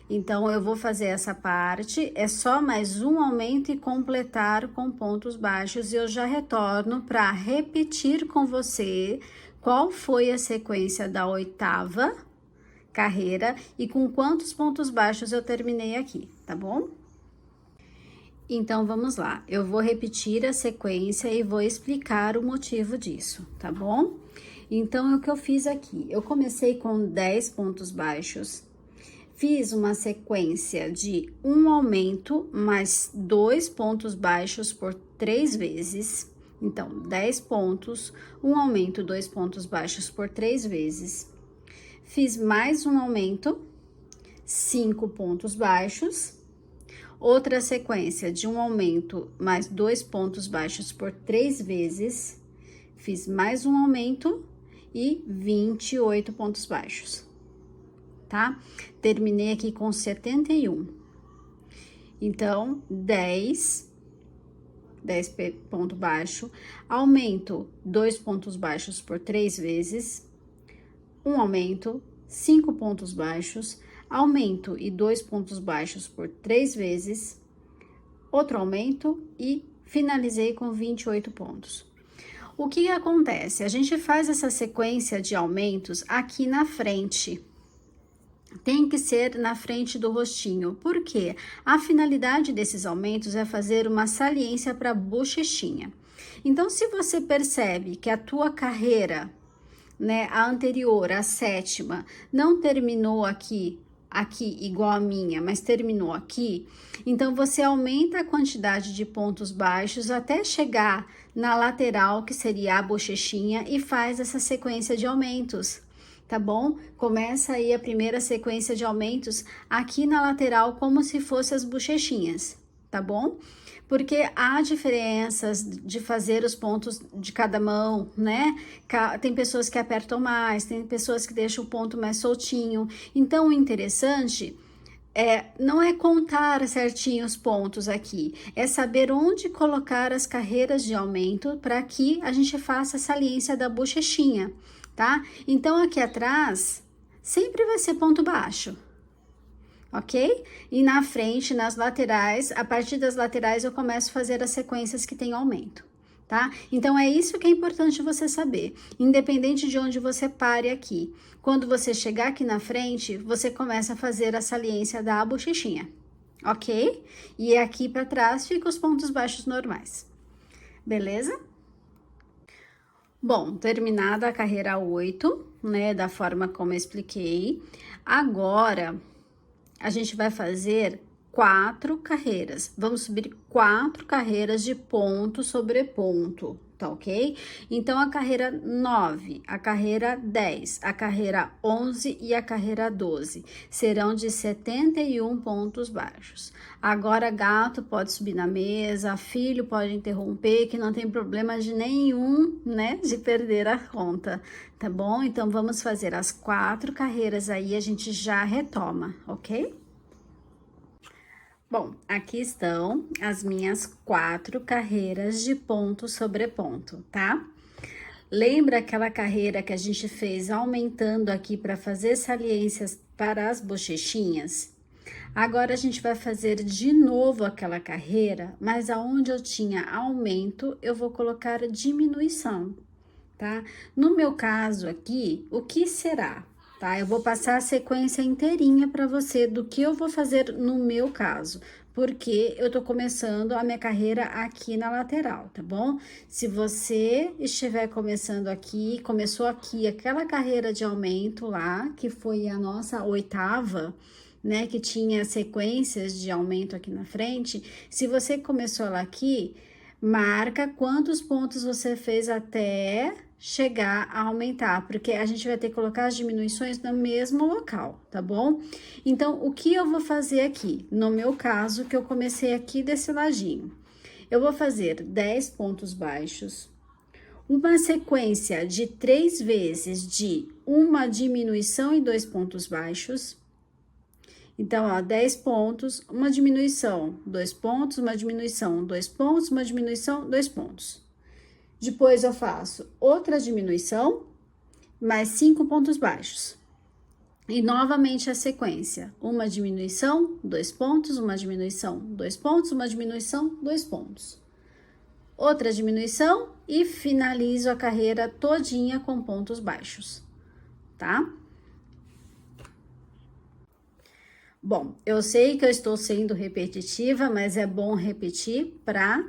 Então, eu vou fazer essa parte, é só mais um aumento e completar com pontos baixos, e eu já retorno para repetir com você qual foi a sequência da oitava carreira e com quantos pontos baixos eu terminei aqui, tá bom? Então, vamos lá. Eu vou repetir a sequência e vou explicar o motivo disso, tá bom? Então, o que eu fiz aqui? Eu comecei com 10 pontos baixos, Fiz uma sequência de um aumento mais 2 pontos baixos por 3 vezes. Então, 10 pontos, um aumento, 2 pontos baixos por 3 vezes. Fiz mais um aumento, 5 pontos baixos. Outra sequência de um aumento mais 2 pontos baixos por 3 vezes. Fiz mais um aumento e 28 pontos baixos, tá? Terminei aqui com 71. Então, 10 ponto baixo, aumento 2 pontos baixos por 3 vezes, um aumento, 5 pontos baixos, aumento e 2 pontos baixos por 3 vezes, outro aumento e finalizei com 28 pontos. O que acontece? A gente faz essa sequência de aumentos aqui na frente. Tem que ser na frente do rostinho, porque a finalidade desses aumentos é fazer uma saliência para a bochechinha. Então, se você percebe que a tua carreira, né, a anterior, a sétima, não terminou aqui igual a minha, mas terminou aqui, então você aumenta a quantidade de pontos baixos até chegar na lateral, que seria a bochechinha, e faz essa sequência de aumentos. Tá bom? Começa aí a primeira sequência de aumentos aqui na lateral, como se fossem as bochechinhas, tá bom? Porque há diferenças de fazer os pontos de cada mão, né? Tem pessoas que apertam mais, tem pessoas que deixam o ponto mais soltinho. Então, o interessante não é contar certinho os pontos aqui, é saber onde colocar as carreiras de aumento para que a gente faça a saliência da bochechinha, tá? Então, aqui atrás, sempre vai ser ponto baixo, ok? E na frente, nas laterais, a partir das laterais eu começo a fazer as sequências que tem aumento, tá? Então, é isso que é importante você saber, independente de onde você pare aqui. Quando você chegar aqui na frente, você começa a fazer a saliência da bochechinha, ok? E aqui para trás fica os pontos baixos normais, beleza? Bom, terminada a carreira 8, né, da forma como eu expliquei, agora a gente vai fazer 4 carreiras. Vamos subir 4 carreiras de ponto sobre ponto, tá ok? Então, a carreira 9, a carreira 10, a carreira 11 e a carreira 12 serão de 71 pontos baixos. Agora, gato pode subir na mesa, filho pode interromper, que não tem problema de nenhum, né, de perder a conta, tá bom? Então, vamos fazer as 4 carreiras aí, a gente já retoma, ok? Bom, aqui estão as minhas 4 carreiras de ponto sobre ponto, tá? Lembra aquela carreira que a gente fez aumentando aqui para fazer saliências para as bochechinhas? Agora, a gente vai fazer de novo aquela carreira, mas aonde eu tinha aumento, eu vou colocar diminuição, tá? No meu caso aqui, o que será? Tá? Eu vou passar a sequência inteirinha para você do que eu vou fazer no meu caso, porque eu tô começando a minha carreira aqui na lateral, tá bom? Se você estiver começando aqui, começou aqui aquela carreira de aumento lá, que foi a nossa 8ª, né, que tinha sequências de aumento aqui na frente, se você começou lá aqui, marca quantos pontos você fez até chegar a aumentar, porque a gente vai ter que colocar as diminuições no mesmo local, tá bom? Então, o que eu vou fazer aqui? No meu caso, que eu comecei aqui desse ladinho, eu vou fazer 10 pontos baixos, uma sequência de 3 vezes de uma diminuição e 2 pontos baixos. Então, ó, 10 pontos, uma diminuição, 2 pontos, uma diminuição, 2 pontos, uma diminuição, 2 pontos. Depois, eu faço outra diminuição, mais 5 pontos baixos. E novamente a sequência, uma diminuição, 2 pontos, uma diminuição, 2 pontos, uma diminuição, 2 pontos. Outra diminuição e finalizo a carreira todinha com pontos baixos, tá? Bom, eu sei que eu estou sendo repetitiva, mas é bom repetir para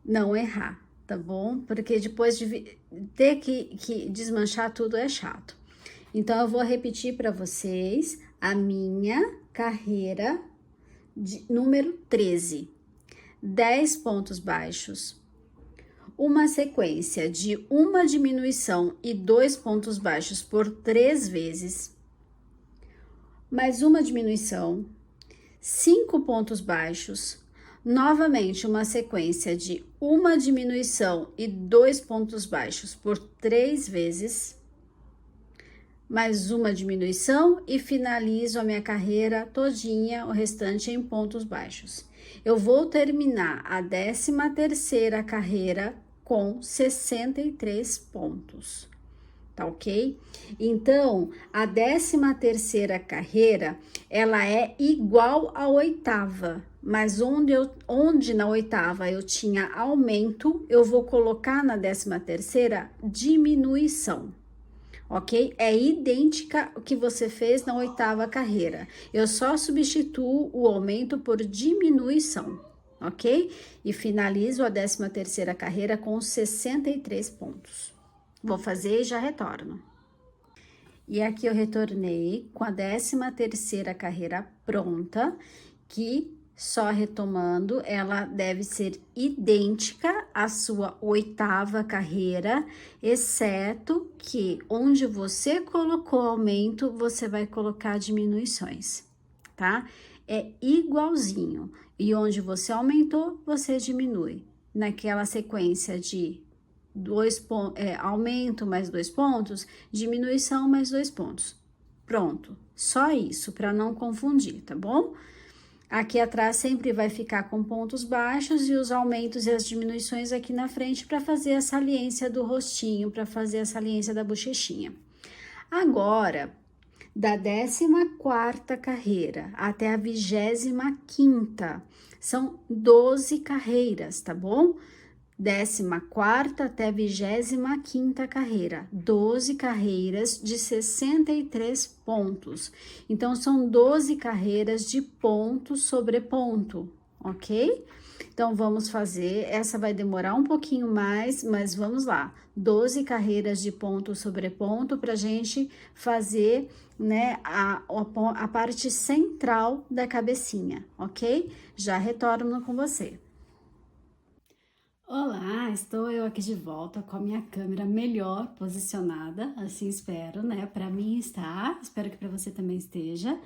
não errar, tá bom? Porque depois de ter que desmanchar tudo é chato. Então, eu vou repetir para vocês a minha carreira número 13. 10 pontos baixos, uma sequência de uma diminuição e 2 pontos baixos por 3 vezes, mais uma diminuição, 5 pontos baixos, novamente uma sequência de uma diminuição e 2 pontos baixos por 3 vezes, mais uma diminuição e finalizo a minha carreira todinha, o restante em pontos baixos. Eu vou terminar a 13ª carreira com 63 pontos, tá ok? Então, a 13ª carreira, ela é igual à 8ª, mas onde na 8ª eu tinha aumento, eu vou colocar na 13ª diminuição. Ok? É idêntica ao que você fez na 8ª carreira. Eu só substituo o aumento por diminuição, ok? E finalizo a 13ª carreira com 63 pontos. Vou fazer e já retorno. E aqui eu retornei com a 13ª carreira pronta, que só retomando, ela deve ser idêntica à sua 8ª carreira, exceto que onde você colocou aumento, você vai colocar diminuições, tá? É igualzinho. E onde você aumentou, você diminui. Naquela sequência de aumento mais 2 pontos, diminuição mais 2 pontos. Pronto, só isso, para não confundir, tá bom? Aqui atrás sempre vai ficar com pontos baixos e os aumentos e as diminuições aqui na frente para fazer a saliência do rostinho, para fazer a saliência da bochechinha. Agora, da 14ª carreira até a 25ª, são 12 carreiras, tá bom? 14ª até 25ª carreira, 12 carreiras de 63 pontos. Então, são 12 carreiras de ponto sobre ponto, ok? Então, vamos fazer, essa vai demorar um pouquinho mais, mas vamos lá. 12 carreiras de ponto sobre ponto pra gente fazer, né, a parte central da cabecinha, ok? Já retorno com você. Olá, estou eu aqui de volta com a minha câmera melhor posicionada, assim espero, né? Para mim está, espero que para você também esteja.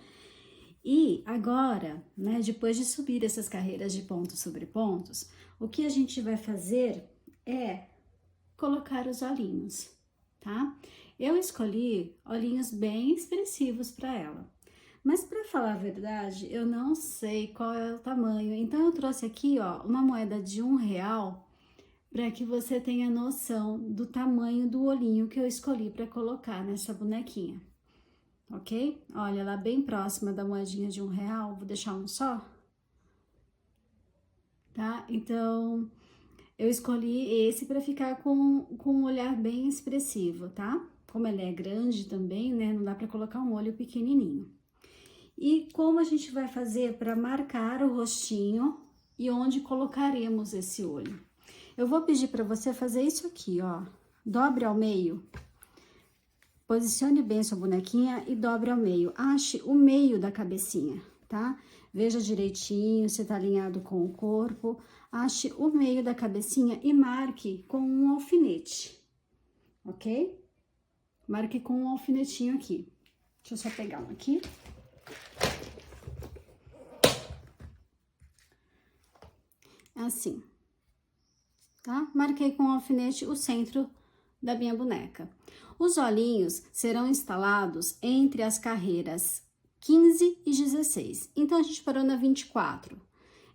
E agora, né, depois de subir essas carreiras de pontos sobre pontos, o que a gente vai fazer é colocar os olhinhos, tá? Eu escolhi olhinhos bem expressivos para ela. Mas para falar a verdade, eu não sei qual é o tamanho. Então eu trouxe aqui, ó, uma moeda de R$1 para que você tenha noção do tamanho do olhinho que eu escolhi para colocar nessa bonequinha, ok? Olha, ela bem próxima da moedinha de R$1, vou deixar um só, tá? Então, eu escolhi esse para ficar com um olhar bem expressivo, tá? Como ele é grande também, né, não dá para colocar um olho pequenininho. E como a gente vai fazer para marcar o rostinho e onde colocaremos esse olho? Eu vou pedir para você fazer isso aqui, ó. Dobre ao meio. Posicione bem sua bonequinha e dobre ao meio. Ache o meio da cabecinha, tá? Veja direitinho se tá alinhado com o corpo. Ache o meio da cabecinha e marque com um alfinete, ok? Marque com um alfinetinho aqui. Deixa eu só pegar um aqui. Assim. Tá? Marquei com o alfinete o centro da minha boneca. Os olhinhos serão instalados entre as carreiras 15 e 16. Então, a gente parou na 24.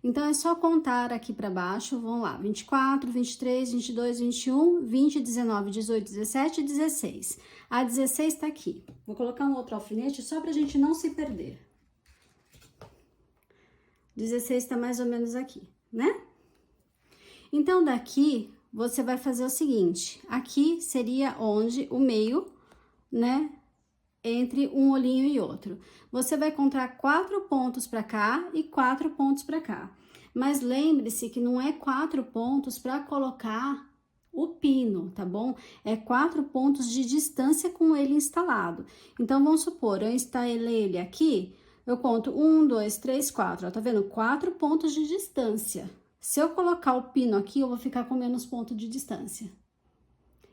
Então, é só contar aqui para baixo, vamos lá, 24, 23, 22, 21, 20, 19, 18, 17 e 16. A 16 tá aqui. Vou colocar um outro alfinete só pra gente não se perder. 16 tá mais ou menos aqui, né? Então, daqui, você vai fazer o seguinte, aqui seria onde o meio, né, entre um olhinho e outro. Você vai contar 4 pontos para cá e 4 pontos para cá. Mas lembre-se que não é 4 pontos para colocar o pino, tá bom? É 4 pontos de distância com ele instalado. Então, vamos supor, eu instalei ele aqui, eu conto 1, 2, 3, 4, ó, tá vendo? 4 pontos de distância. Se eu colocar o pino aqui, eu vou ficar com menos ponto de distância.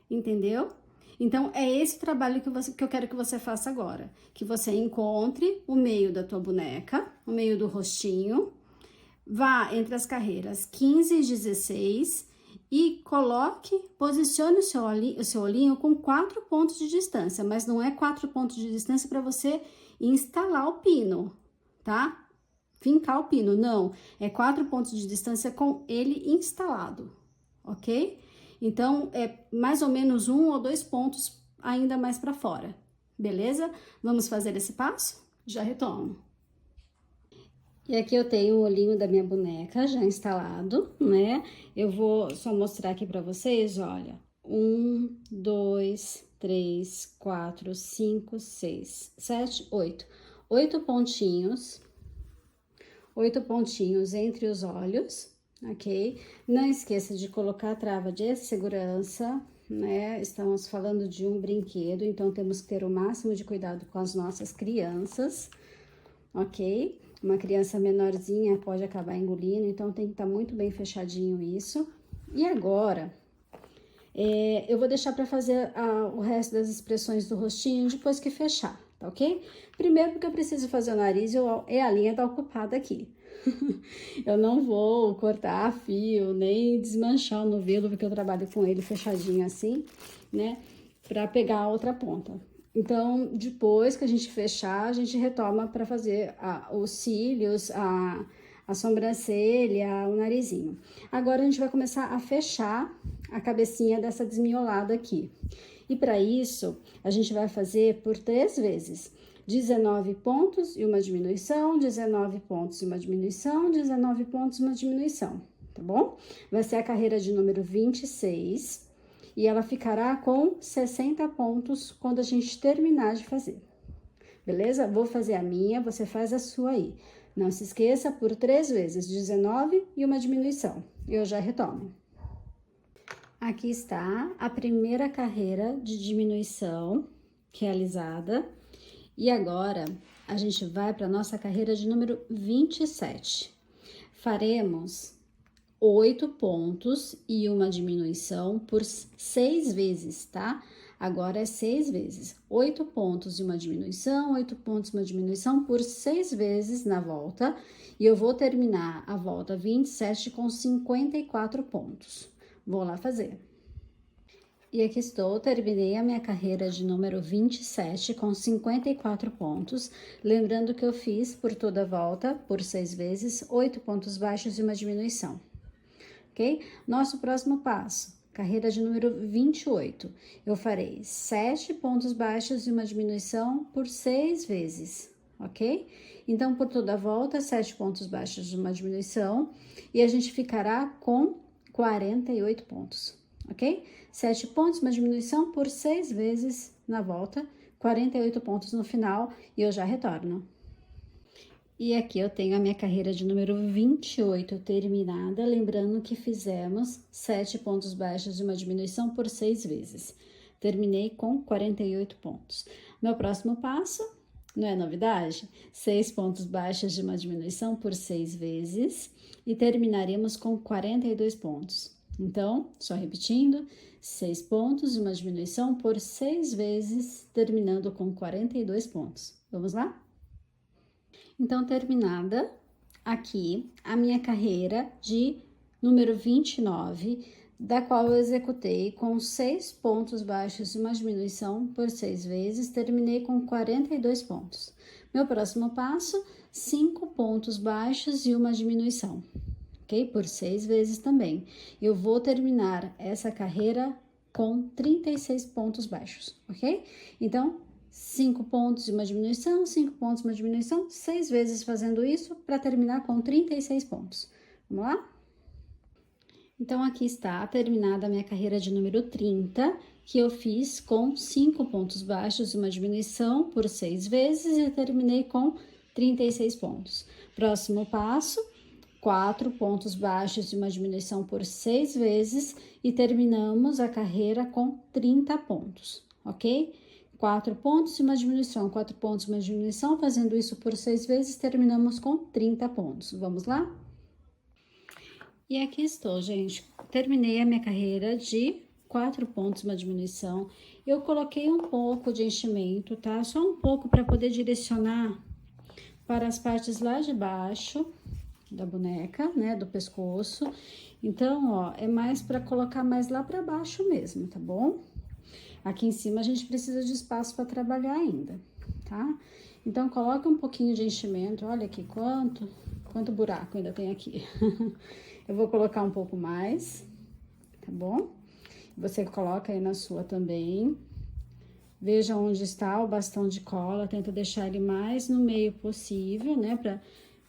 Entendeu? Então, é esse trabalho que eu quero que você faça agora. Que você encontre o meio da tua boneca, o meio do rostinho, vá entre as carreiras 15 e 16 e posicione o seu olhinho com 4 pontos de distância, mas não é 4 pontos de distância para você instalar o pino, tá? Fincar o pino, não. É 4 pontos de distância com ele instalado, ok? Então, é mais ou menos 1 ou 2 pontos ainda mais para fora, beleza? Vamos fazer esse passo? Já retomo. E aqui eu tenho o olhinho da minha boneca já instalado, né? Eu vou só mostrar aqui para vocês, olha. 1, 2, 3, 4, 5, 6, 7, 8. 8 pontinhos. 8 pontinhos entre os olhos, ok? Não esqueça de colocar a trava de segurança, né? Estamos falando de um brinquedo, então temos que ter o máximo de cuidado com as nossas crianças, ok? Uma criança menorzinha pode acabar engolindo, então tem que estar muito bem fechadinho isso. E agora, eu vou deixar para fazer o resto das expressões do rostinho depois que fechar, tá ok? Primeiro porque eu preciso fazer o nariz e a linha tá ocupada aqui. Eu não vou cortar fio, nem desmanchar o novelo, porque eu trabalho com ele fechadinho assim, né? Pra pegar a outra ponta. Então, depois que a gente fechar, a gente retoma para fazer os cílios, a sobrancelha, o narizinho. Agora, a gente vai começar a fechar a cabecinha dessa desmiolada aqui. E para isso, a gente vai fazer por 3 vezes. 19 pontos e uma diminuição, 19 pontos e uma diminuição, 19 pontos e uma diminuição, tá bom? Vai ser a carreira de número 26 e ela ficará com 60 pontos quando a gente terminar de fazer, beleza? Vou fazer a minha, você faz a sua aí. Não se esqueça, por 3 vezes, 19 e uma diminuição. Eu já retomo. Aqui está a primeira carreira de diminuição realizada. E agora, a gente vai para a nossa carreira de número 27. Faremos 8 pontos e uma diminuição por 6 vezes, tá? Agora é 6 vezes. 8 pontos e uma diminuição, 8 pontos e uma diminuição por 6 vezes na volta. E eu vou terminar a volta 27 com 54 pontos. Vou lá fazer. E aqui estou, terminei a minha carreira de número 27 com 54 pontos. Lembrando que eu fiz por toda a volta, por 6 vezes, 8 pontos baixos e uma diminuição. Ok? Nosso próximo passo, carreira de número 28. Eu farei 7 pontos baixos e uma diminuição por 6 vezes, ok? Então, por toda a volta, 7 pontos baixos e uma diminuição. E a gente ficará com 48 pontos, ok? 7 pontos, uma diminuição por 6 vezes na volta, 48 pontos no final e eu já retorno. E aqui eu tenho a minha carreira de número 28 terminada, lembrando que fizemos 7 pontos baixos e uma diminuição por 6 vezes. Terminei com 48 pontos. Meu próximo passo, não é novidade? 6 pontos baixos de uma diminuição por 6 vezes e terminaremos com 42 pontos. Então, só repetindo, 6 pontos e uma diminuição por 6 vezes, terminando com 42 pontos. Vamos lá? Então, terminada aqui a minha carreira de número 29, da qual eu executei com 6 pontos baixos e uma diminuição por 6 vezes, terminei com 42 pontos. Meu próximo passo, 5 pontos baixos e uma diminuição. Ok? Por 6 vezes também. Eu vou terminar essa carreira com 36 pontos baixos, ok? Então, 5 pontos e uma diminuição, 5 pontos e uma diminuição, 6 vezes fazendo isso para terminar com 36 pontos. Vamos lá? Então, aqui está terminada a minha carreira de número 30, que eu fiz com 5 pontos baixos e uma diminuição por 6 vezes e terminei com 36 pontos. Próximo passo, 4 pontos baixos e uma diminuição por 6 vezes e terminamos a carreira com 30 pontos, ok? 4 pontos e uma diminuição, 4 pontos e uma diminuição, fazendo isso por 6 vezes, terminamos com 30 pontos. Vamos lá? E aqui estou, gente. Terminei a minha carreira de 4 pontos, uma diminuição. Eu coloquei um pouco de enchimento, tá? Só um pouco para poder direcionar para as partes lá de baixo da boneca, né, do pescoço. Então, ó, é mais para colocar mais lá para baixo mesmo, tá bom? Aqui em cima a gente precisa de espaço para trabalhar ainda, tá? Então, coloca um pouquinho de enchimento. Olha aqui quanto buraco ainda tem aqui. Eu vou colocar um pouco mais, tá bom? Você coloca aí na sua também. Veja onde está o bastão de cola, tenta deixar ele mais no meio possível, né?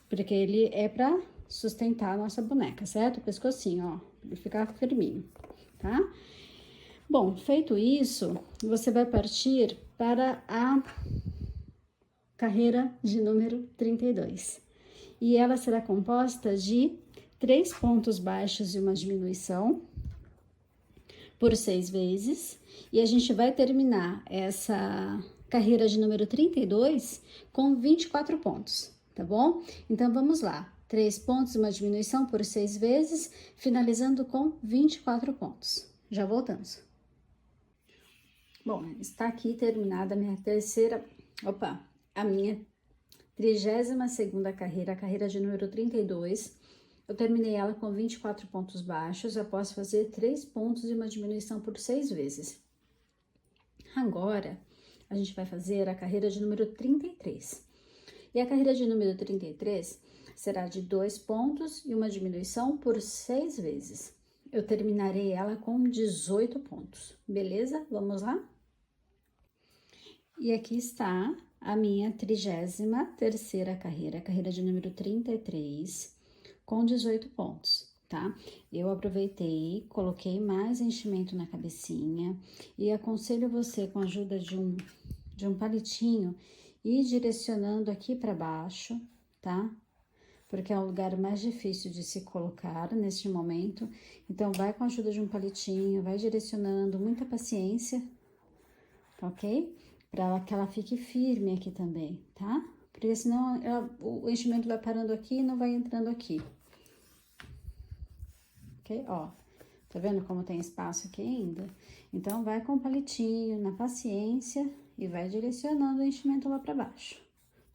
Porque ele é pra sustentar a nossa boneca, certo? O pescocinho, ó, pra ele ficar firminho, tá? Bom, feito isso, você vai partir para a carreira de número 32. E ela será composta de 3 pontos baixos e uma diminuição por 6 vezes. E a gente vai terminar essa carreira de número 32 com 24 pontos, tá bom? Então, vamos lá. 3 pontos e uma diminuição por 6 vezes, finalizando com 24 pontos. Já voltamos. Bom, está aqui terminada a minha a minha 32ª carreira, a carreira de número 32. Eu terminei ela com 24 pontos baixos, após fazer 3 pontos e uma diminuição por 6 vezes. Agora, a gente vai fazer a carreira de número 33. E a carreira de número 33 será de 2 pontos e uma diminuição por 6 vezes. Eu terminarei ela com 18 pontos, beleza? Vamos lá? E aqui está a minha 33ª carreira, a carreira de número 33, com 18 pontos, tá? Eu aproveitei, coloquei mais enchimento na cabecinha e aconselho você, com a ajuda de um palitinho, ir direcionando aqui para baixo, tá? Porque é o lugar mais difícil de se colocar neste momento. Então, vai com a ajuda de um palitinho, vai direcionando, muita paciência, ok? Para que ela fique firme aqui também, tá? Porque senão o enchimento vai parando aqui e não vai entrando aqui. Ok? Ó, tá vendo como tem espaço aqui ainda? Então, vai com o palitinho, na paciência, e vai direcionando o enchimento lá para baixo,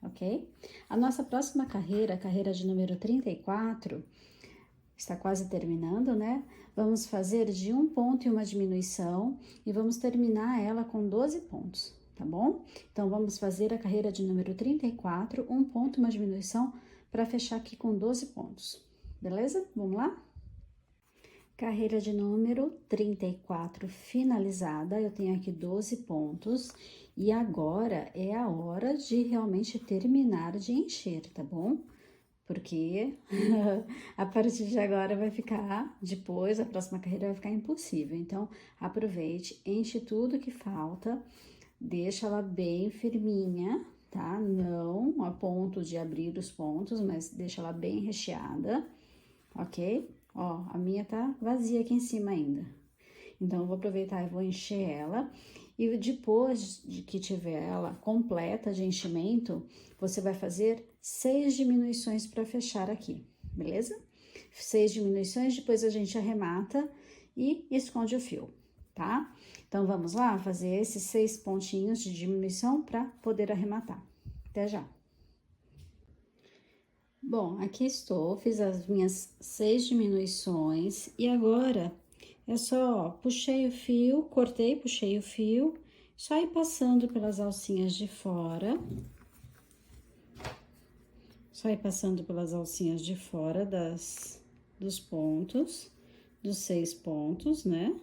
ok? A nossa próxima carreira, a carreira de número 34, está quase terminando, né? Vamos fazer de 1 ponto e uma diminuição e vamos terminar ela com 12 pontos, tá bom? Então, vamos fazer a carreira de número 34, 1 ponto e uma diminuição para fechar aqui com 12 pontos, beleza? Vamos lá? Carreira de número 34 finalizada, eu tenho aqui 12 pontos e agora é a hora de realmente terminar de encher, tá bom? Porque a partir de agora vai ficar, depois a próxima carreira vai ficar impossível. Então, aproveite, enche tudo que falta, deixa ela bem firminha, tá? Não a ponto de abrir os pontos, mas deixa ela bem recheada, ok? Ó, a minha tá vazia aqui em cima ainda. Então, eu vou aproveitar e vou encher ela. E depois de que tiver ela completa de enchimento, você vai fazer 6 diminuições para fechar aqui, beleza? 6 diminuições, depois a gente arremata e esconde o fio, tá? Então, vamos lá fazer esses 6 pontinhos de diminuição para poder arrematar. Até já! Bom, aqui estou, fiz as minhas 6 diminuições e agora é só, ó, puxei o fio, cortei, puxei o fio, só ir passando pelas alcinhas de fora. Só ir passando pelas alcinhas de fora dos pontos, dos 6 pontos, né?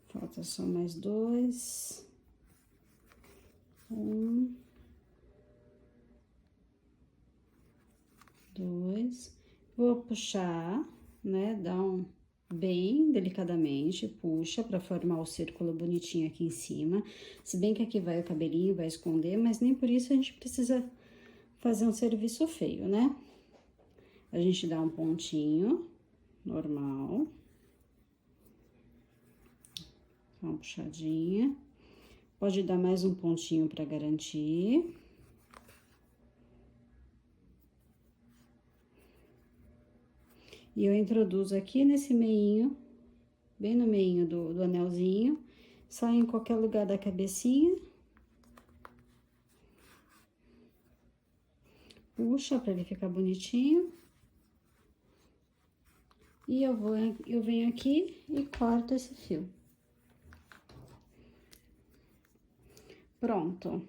Falta só mais 2. 1, 2. Vou puxar, né? Dar um bem delicadamente, puxa para formar o círculo bonitinho aqui em cima. Se bem que aqui vai o cabelinho, vai esconder, mas nem por isso a gente precisa fazer um serviço feio, né? A gente dá um pontinho normal. Uma puxadinha. Pode dar mais um pontinho para garantir. E eu introduzo aqui nesse meinho, bem no meinho do anelzinho, sai em qualquer lugar da cabecinha. Puxa para ele ficar bonitinho. E eu venho aqui e corto esse fio. Pronto.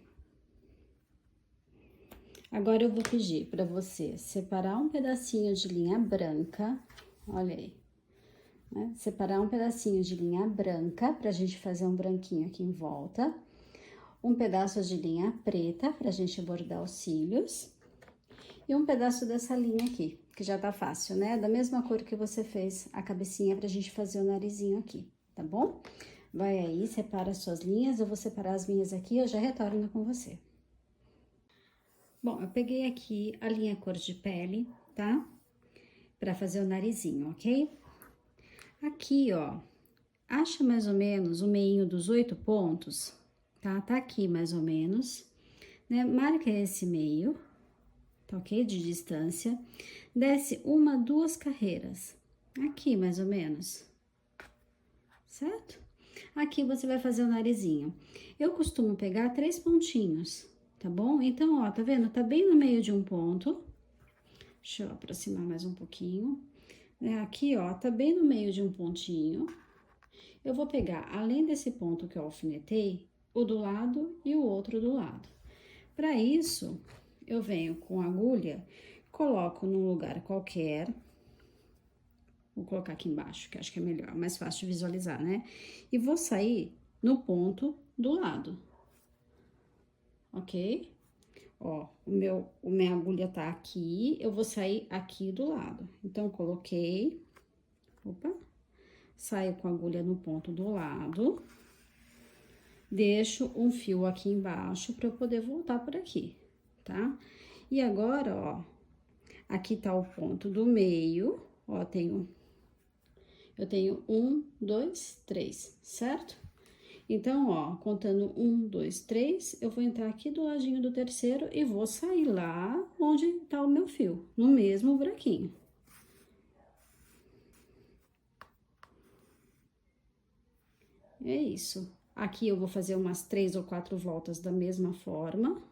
Agora eu vou pedir para você separar um pedacinho de linha branca, olha aí, né? Separar um pedacinho de linha branca pra gente fazer um branquinho aqui em volta. Um pedaço de linha preta pra gente bordar os cílios. E um pedaço dessa linha aqui, que já tá fácil, né? Da mesma cor que você fez a cabecinha pra gente fazer o narizinho aqui, tá bom? Vai aí, separa as suas linhas, eu vou separar as minhas aqui, eu já retorno com você. Bom, eu peguei aqui a linha cor de pele, tá? Pra fazer o narizinho, ok? Aqui, ó, acha mais ou menos o meinho dos 8 pontos, tá? Tá aqui mais ou menos, né? Marca esse meio, tá ok? De distância. Desce 1, 2 carreiras, aqui mais ou menos, certo? Aqui você vai fazer o narizinho. Eu costumo pegar 3 pontinhos, tá bom? Então, ó, tá vendo? Tá bem no meio de um ponto. Deixa eu aproximar mais um pouquinho. Aqui, ó, tá bem no meio de um pontinho. Eu vou pegar, além desse ponto que eu alfinetei, o do lado e o outro do lado. Para isso, eu venho com a agulha, coloco num lugar qualquer. Vou colocar aqui embaixo, que acho que é melhor, mais fácil de visualizar, né? E vou sair no ponto do lado, ok? Ó, minha agulha tá aqui, eu vou sair aqui do lado. Então, coloquei, opa, saio com a agulha no ponto do lado, deixo um fio aqui embaixo para eu poder voltar por aqui, tá? E agora, ó, aqui tá o ponto do meio, ó, eu tenho 1, 2, 3, certo? Então, ó, contando 1, 2, 3, eu vou entrar aqui do ladinho do terceiro e vou sair lá onde tá o meu fio, no mesmo buraquinho. É isso. Aqui eu vou fazer umas 3 ou 4 voltas da mesma forma.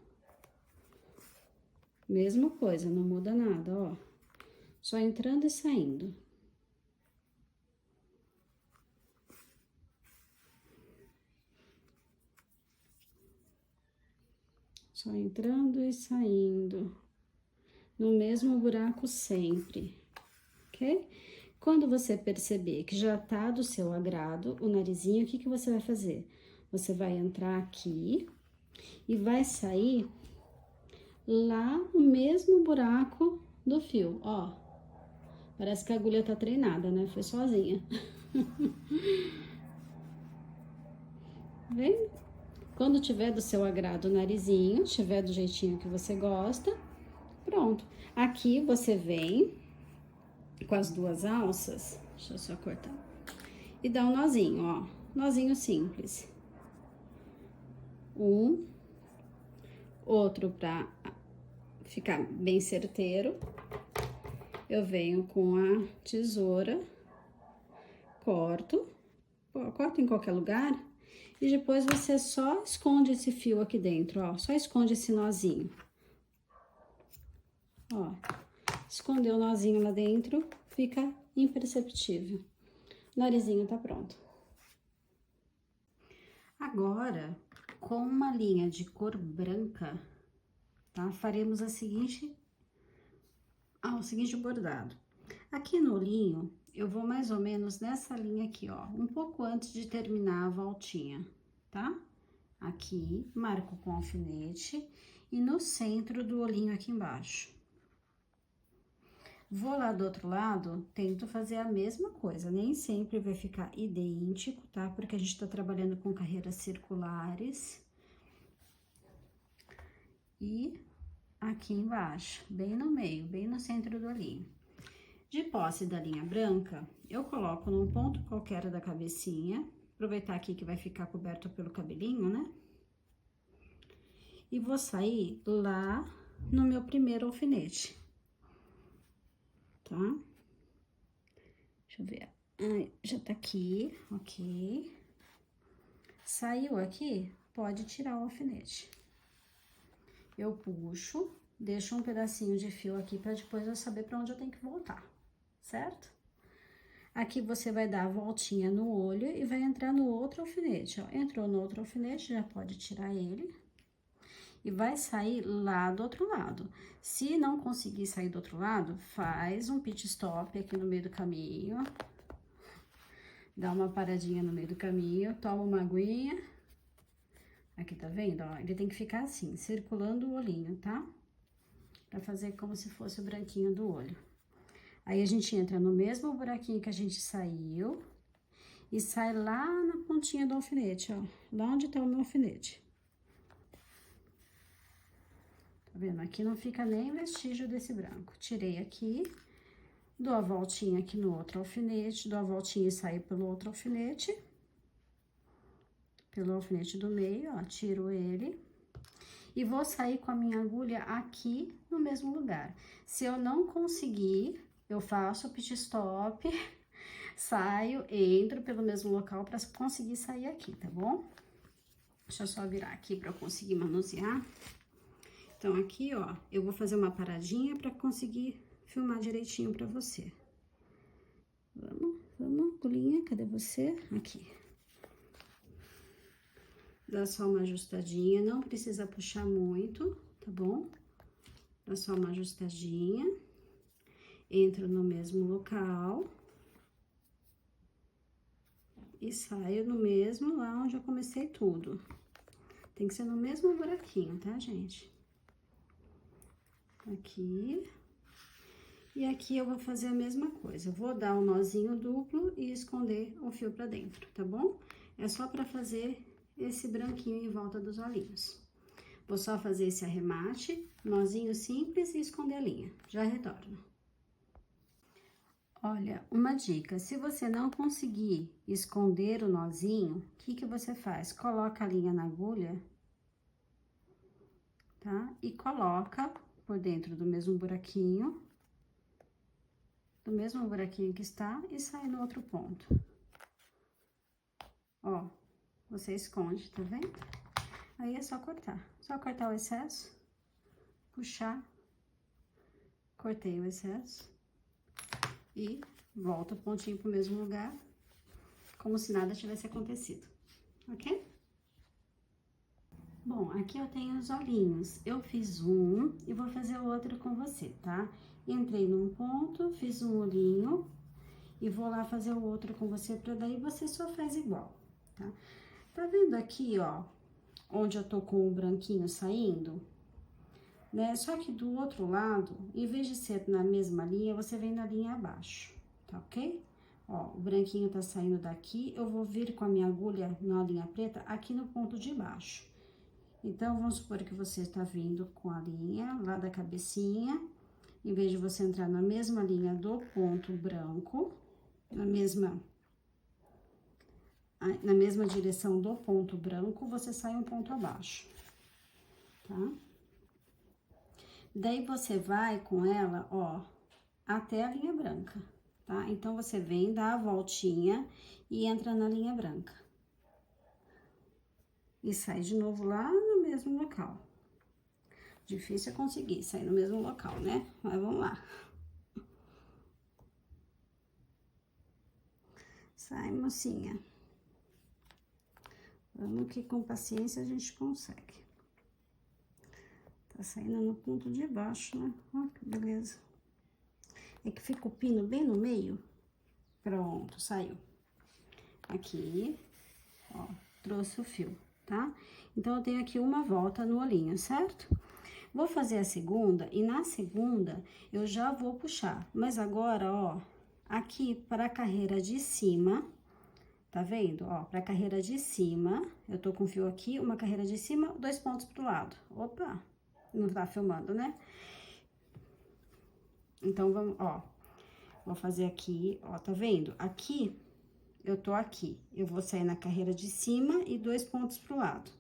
Mesma coisa, não muda nada, ó. Só entrando e saindo. Só entrando e saindo. No mesmo buraco sempre, ok? Quando você perceber que já tá do seu agrado o narizinho, o que que você vai fazer? Você vai entrar aqui e vai sair lá no mesmo buraco do fio, ó. Parece que a agulha tá treinada, né? Foi sozinha. Vem? Quando tiver do seu agrado o narizinho, tiver do jeitinho que você gosta, pronto. Aqui você vem com as 2 alças, deixa eu só cortar, e dá um nozinho, ó, nozinho simples. Um, outro pra ficar bem certeiro. Eu venho com a tesoura, corto em qualquer lugar, e depois você só esconde esse fio aqui dentro, ó, só esconde esse nozinho. Ó, escondeu o nozinho lá dentro, fica imperceptível. O narizinho tá pronto. Agora, com uma linha de cor branca, tá? Faremos o seguinte bordado. Aqui no olhinho, eu vou mais ou menos nessa linha aqui, ó, um pouco antes de terminar a voltinha, tá? Aqui, marco com alfinete e no centro do olhinho aqui embaixo. Vou lá do outro lado, tento fazer a mesma coisa, nem sempre vai ficar idêntico, tá? Porque a gente tá trabalhando com carreiras circulares. E aqui embaixo, bem no meio, bem no centro do olhinho. De posse da linha branca, eu coloco num ponto qualquer da cabecinha, aproveitar aqui que vai ficar coberto pelo cabelinho, né? E vou sair lá no meu primeiro alfinete, tá? Deixa eu ver. Ai, já tá aqui, ok. Saiu aqui, pode tirar o alfinete. Eu puxo, deixo um pedacinho de fio aqui pra depois eu saber pra onde eu tenho que voltar, certo? Aqui você vai dar a voltinha no olho e vai entrar no outro alfinete, ó. Entrou no outro alfinete, já pode tirar ele. E vai sair lá do outro lado. Se não conseguir sair do outro lado, faz um pit stop aqui no meio do caminho. Dá uma paradinha no meio do caminho, toma uma aguinha. Aqui, tá vendo, ó? Ele tem que ficar assim, circulando o olhinho, tá? Pra fazer como se fosse o branquinho do olho. Aí, a gente entra no mesmo buraquinho que a gente saiu e sai lá na pontinha do alfinete, ó. Lá onde tá o meu alfinete. Tá vendo? Aqui não fica nem vestígio desse branco. Tirei aqui, dou a voltinha aqui no outro alfinete, dou a voltinha e saio pelo outro alfinete. Pelo alfinete do meio, ó, tiro ele. E vou sair com a minha agulha aqui no mesmo lugar. Se eu não conseguir, eu faço o pit stop, saio, entro pelo mesmo local para conseguir sair aqui, tá bom? Deixa eu só virar aqui para eu conseguir manusear. Então, aqui, ó, eu vou fazer uma paradinha para conseguir filmar direitinho para você. Vamos, agulhinha, cadê você? Aqui. Dá só uma ajustadinha, não precisa puxar muito, tá bom? Dá só uma ajustadinha. Entro no mesmo local. E saio no mesmo lá onde eu comecei tudo. Tem que ser no mesmo buraquinho, tá, gente? Aqui. E aqui eu vou fazer a mesma coisa. Eu vou dar um nozinho duplo e esconder o fio pra dentro, tá bom? É só pra fazer esse branquinho em volta dos olhinhos. Vou só fazer esse arremate, nozinho simples e esconder a linha. Já retorno. Olha, uma dica, se você não conseguir esconder o nozinho, o que que você faz? Coloca a linha na agulha, tá? E coloca por dentro do mesmo buraquinho que está, e sai no outro ponto. Ó, você esconde, tá vendo? Aí é só cortar o excesso, puxar, cortei o excesso. E volta o pontinho pro mesmo lugar, como se nada tivesse acontecido, ok? Bom, aqui eu tenho os olhinhos. Eu fiz um e vou fazer o outro com você, tá? Entrei num ponto, fiz um olhinho e vou lá fazer o outro com você, pra daí você só faz igual, tá? Tá vendo aqui, ó, onde eu tô com o branquinho saindo? Né? Só que do outro lado, em vez de ser na mesma linha, você vem na linha abaixo, tá ok? Ó, o branquinho tá saindo daqui, eu vou vir com a minha agulha na linha preta aqui no ponto de baixo. Então, vamos supor que você tá vindo com a linha lá da cabecinha, em vez de você entrar na mesma linha do ponto branco, na mesma direção do ponto branco, você sai um ponto abaixo, tá? Daí, você vai com ela, ó, até a linha branca, tá? Então, você vem, dá a voltinha e entra na linha branca. E sai de novo lá no mesmo local. Difícil é conseguir sair no mesmo local, né? Mas vamos lá. Sai, mocinha. Vamos que com paciência a gente consegue. Tá saindo no ponto de baixo, né? Ó, que beleza. É que fica o pino bem no meio. Pronto, saiu. Aqui, ó, trouxe o fio, tá? Então, eu tenho aqui uma volta no olhinho, certo? Vou fazer a segunda e na segunda eu já vou puxar. Mas agora, ó, aqui para a carreira de cima, tá vendo? Ó, para a carreira de cima, eu tô com fio aqui, uma carreira de cima, 2 pontos pro lado. Opa, não tá filmando, né? Então, vamos, ó, vou fazer aqui, ó, tá vendo? Aqui, eu tô aqui, eu vou sair na carreira de cima e 2 pontos pro lado.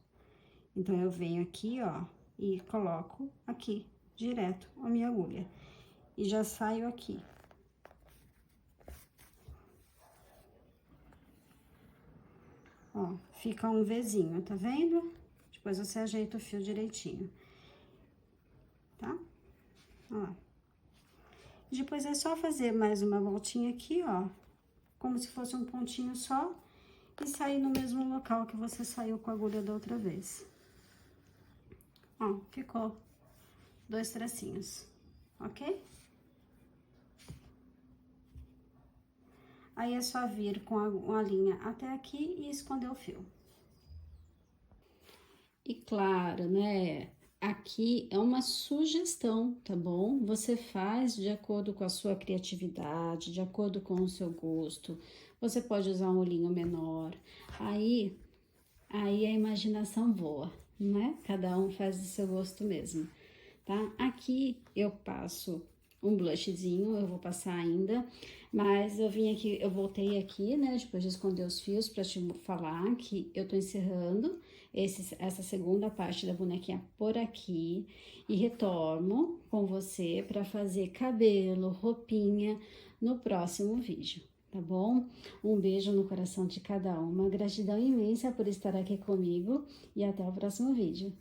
Então, eu venho aqui, ó, e coloco aqui, direto, a minha agulha. E já saio aqui. Ó, fica um Vzinho, tá vendo? Depois você ajeita o fio direitinho, tá? Ó. Depois é só fazer mais uma voltinha aqui, ó, como se fosse um pontinho só, e sair no mesmo local que você saiu com a agulha da outra vez. Ó, ficou 2 tracinhos, ok? Aí, é só vir com uma linha até aqui e esconder o fio. E claro, né, aqui é uma sugestão, tá bom? Você faz de acordo com a sua criatividade, de acordo com o seu gosto. Você pode usar um olhinho menor. Aí a imaginação voa, né? Cada um faz do seu gosto mesmo, tá? Aqui eu passo um blushzinho, eu vou passar ainda, mas eu vim aqui, eu voltei aqui, né, depois de esconder os fios, pra te falar que eu tô encerrando essa segunda parte da bonequinha por aqui e retorno com você pra fazer cabelo, roupinha no próximo vídeo, tá bom? Um beijo no coração de cada uma, gratidão imensa por estar aqui comigo e até o próximo vídeo.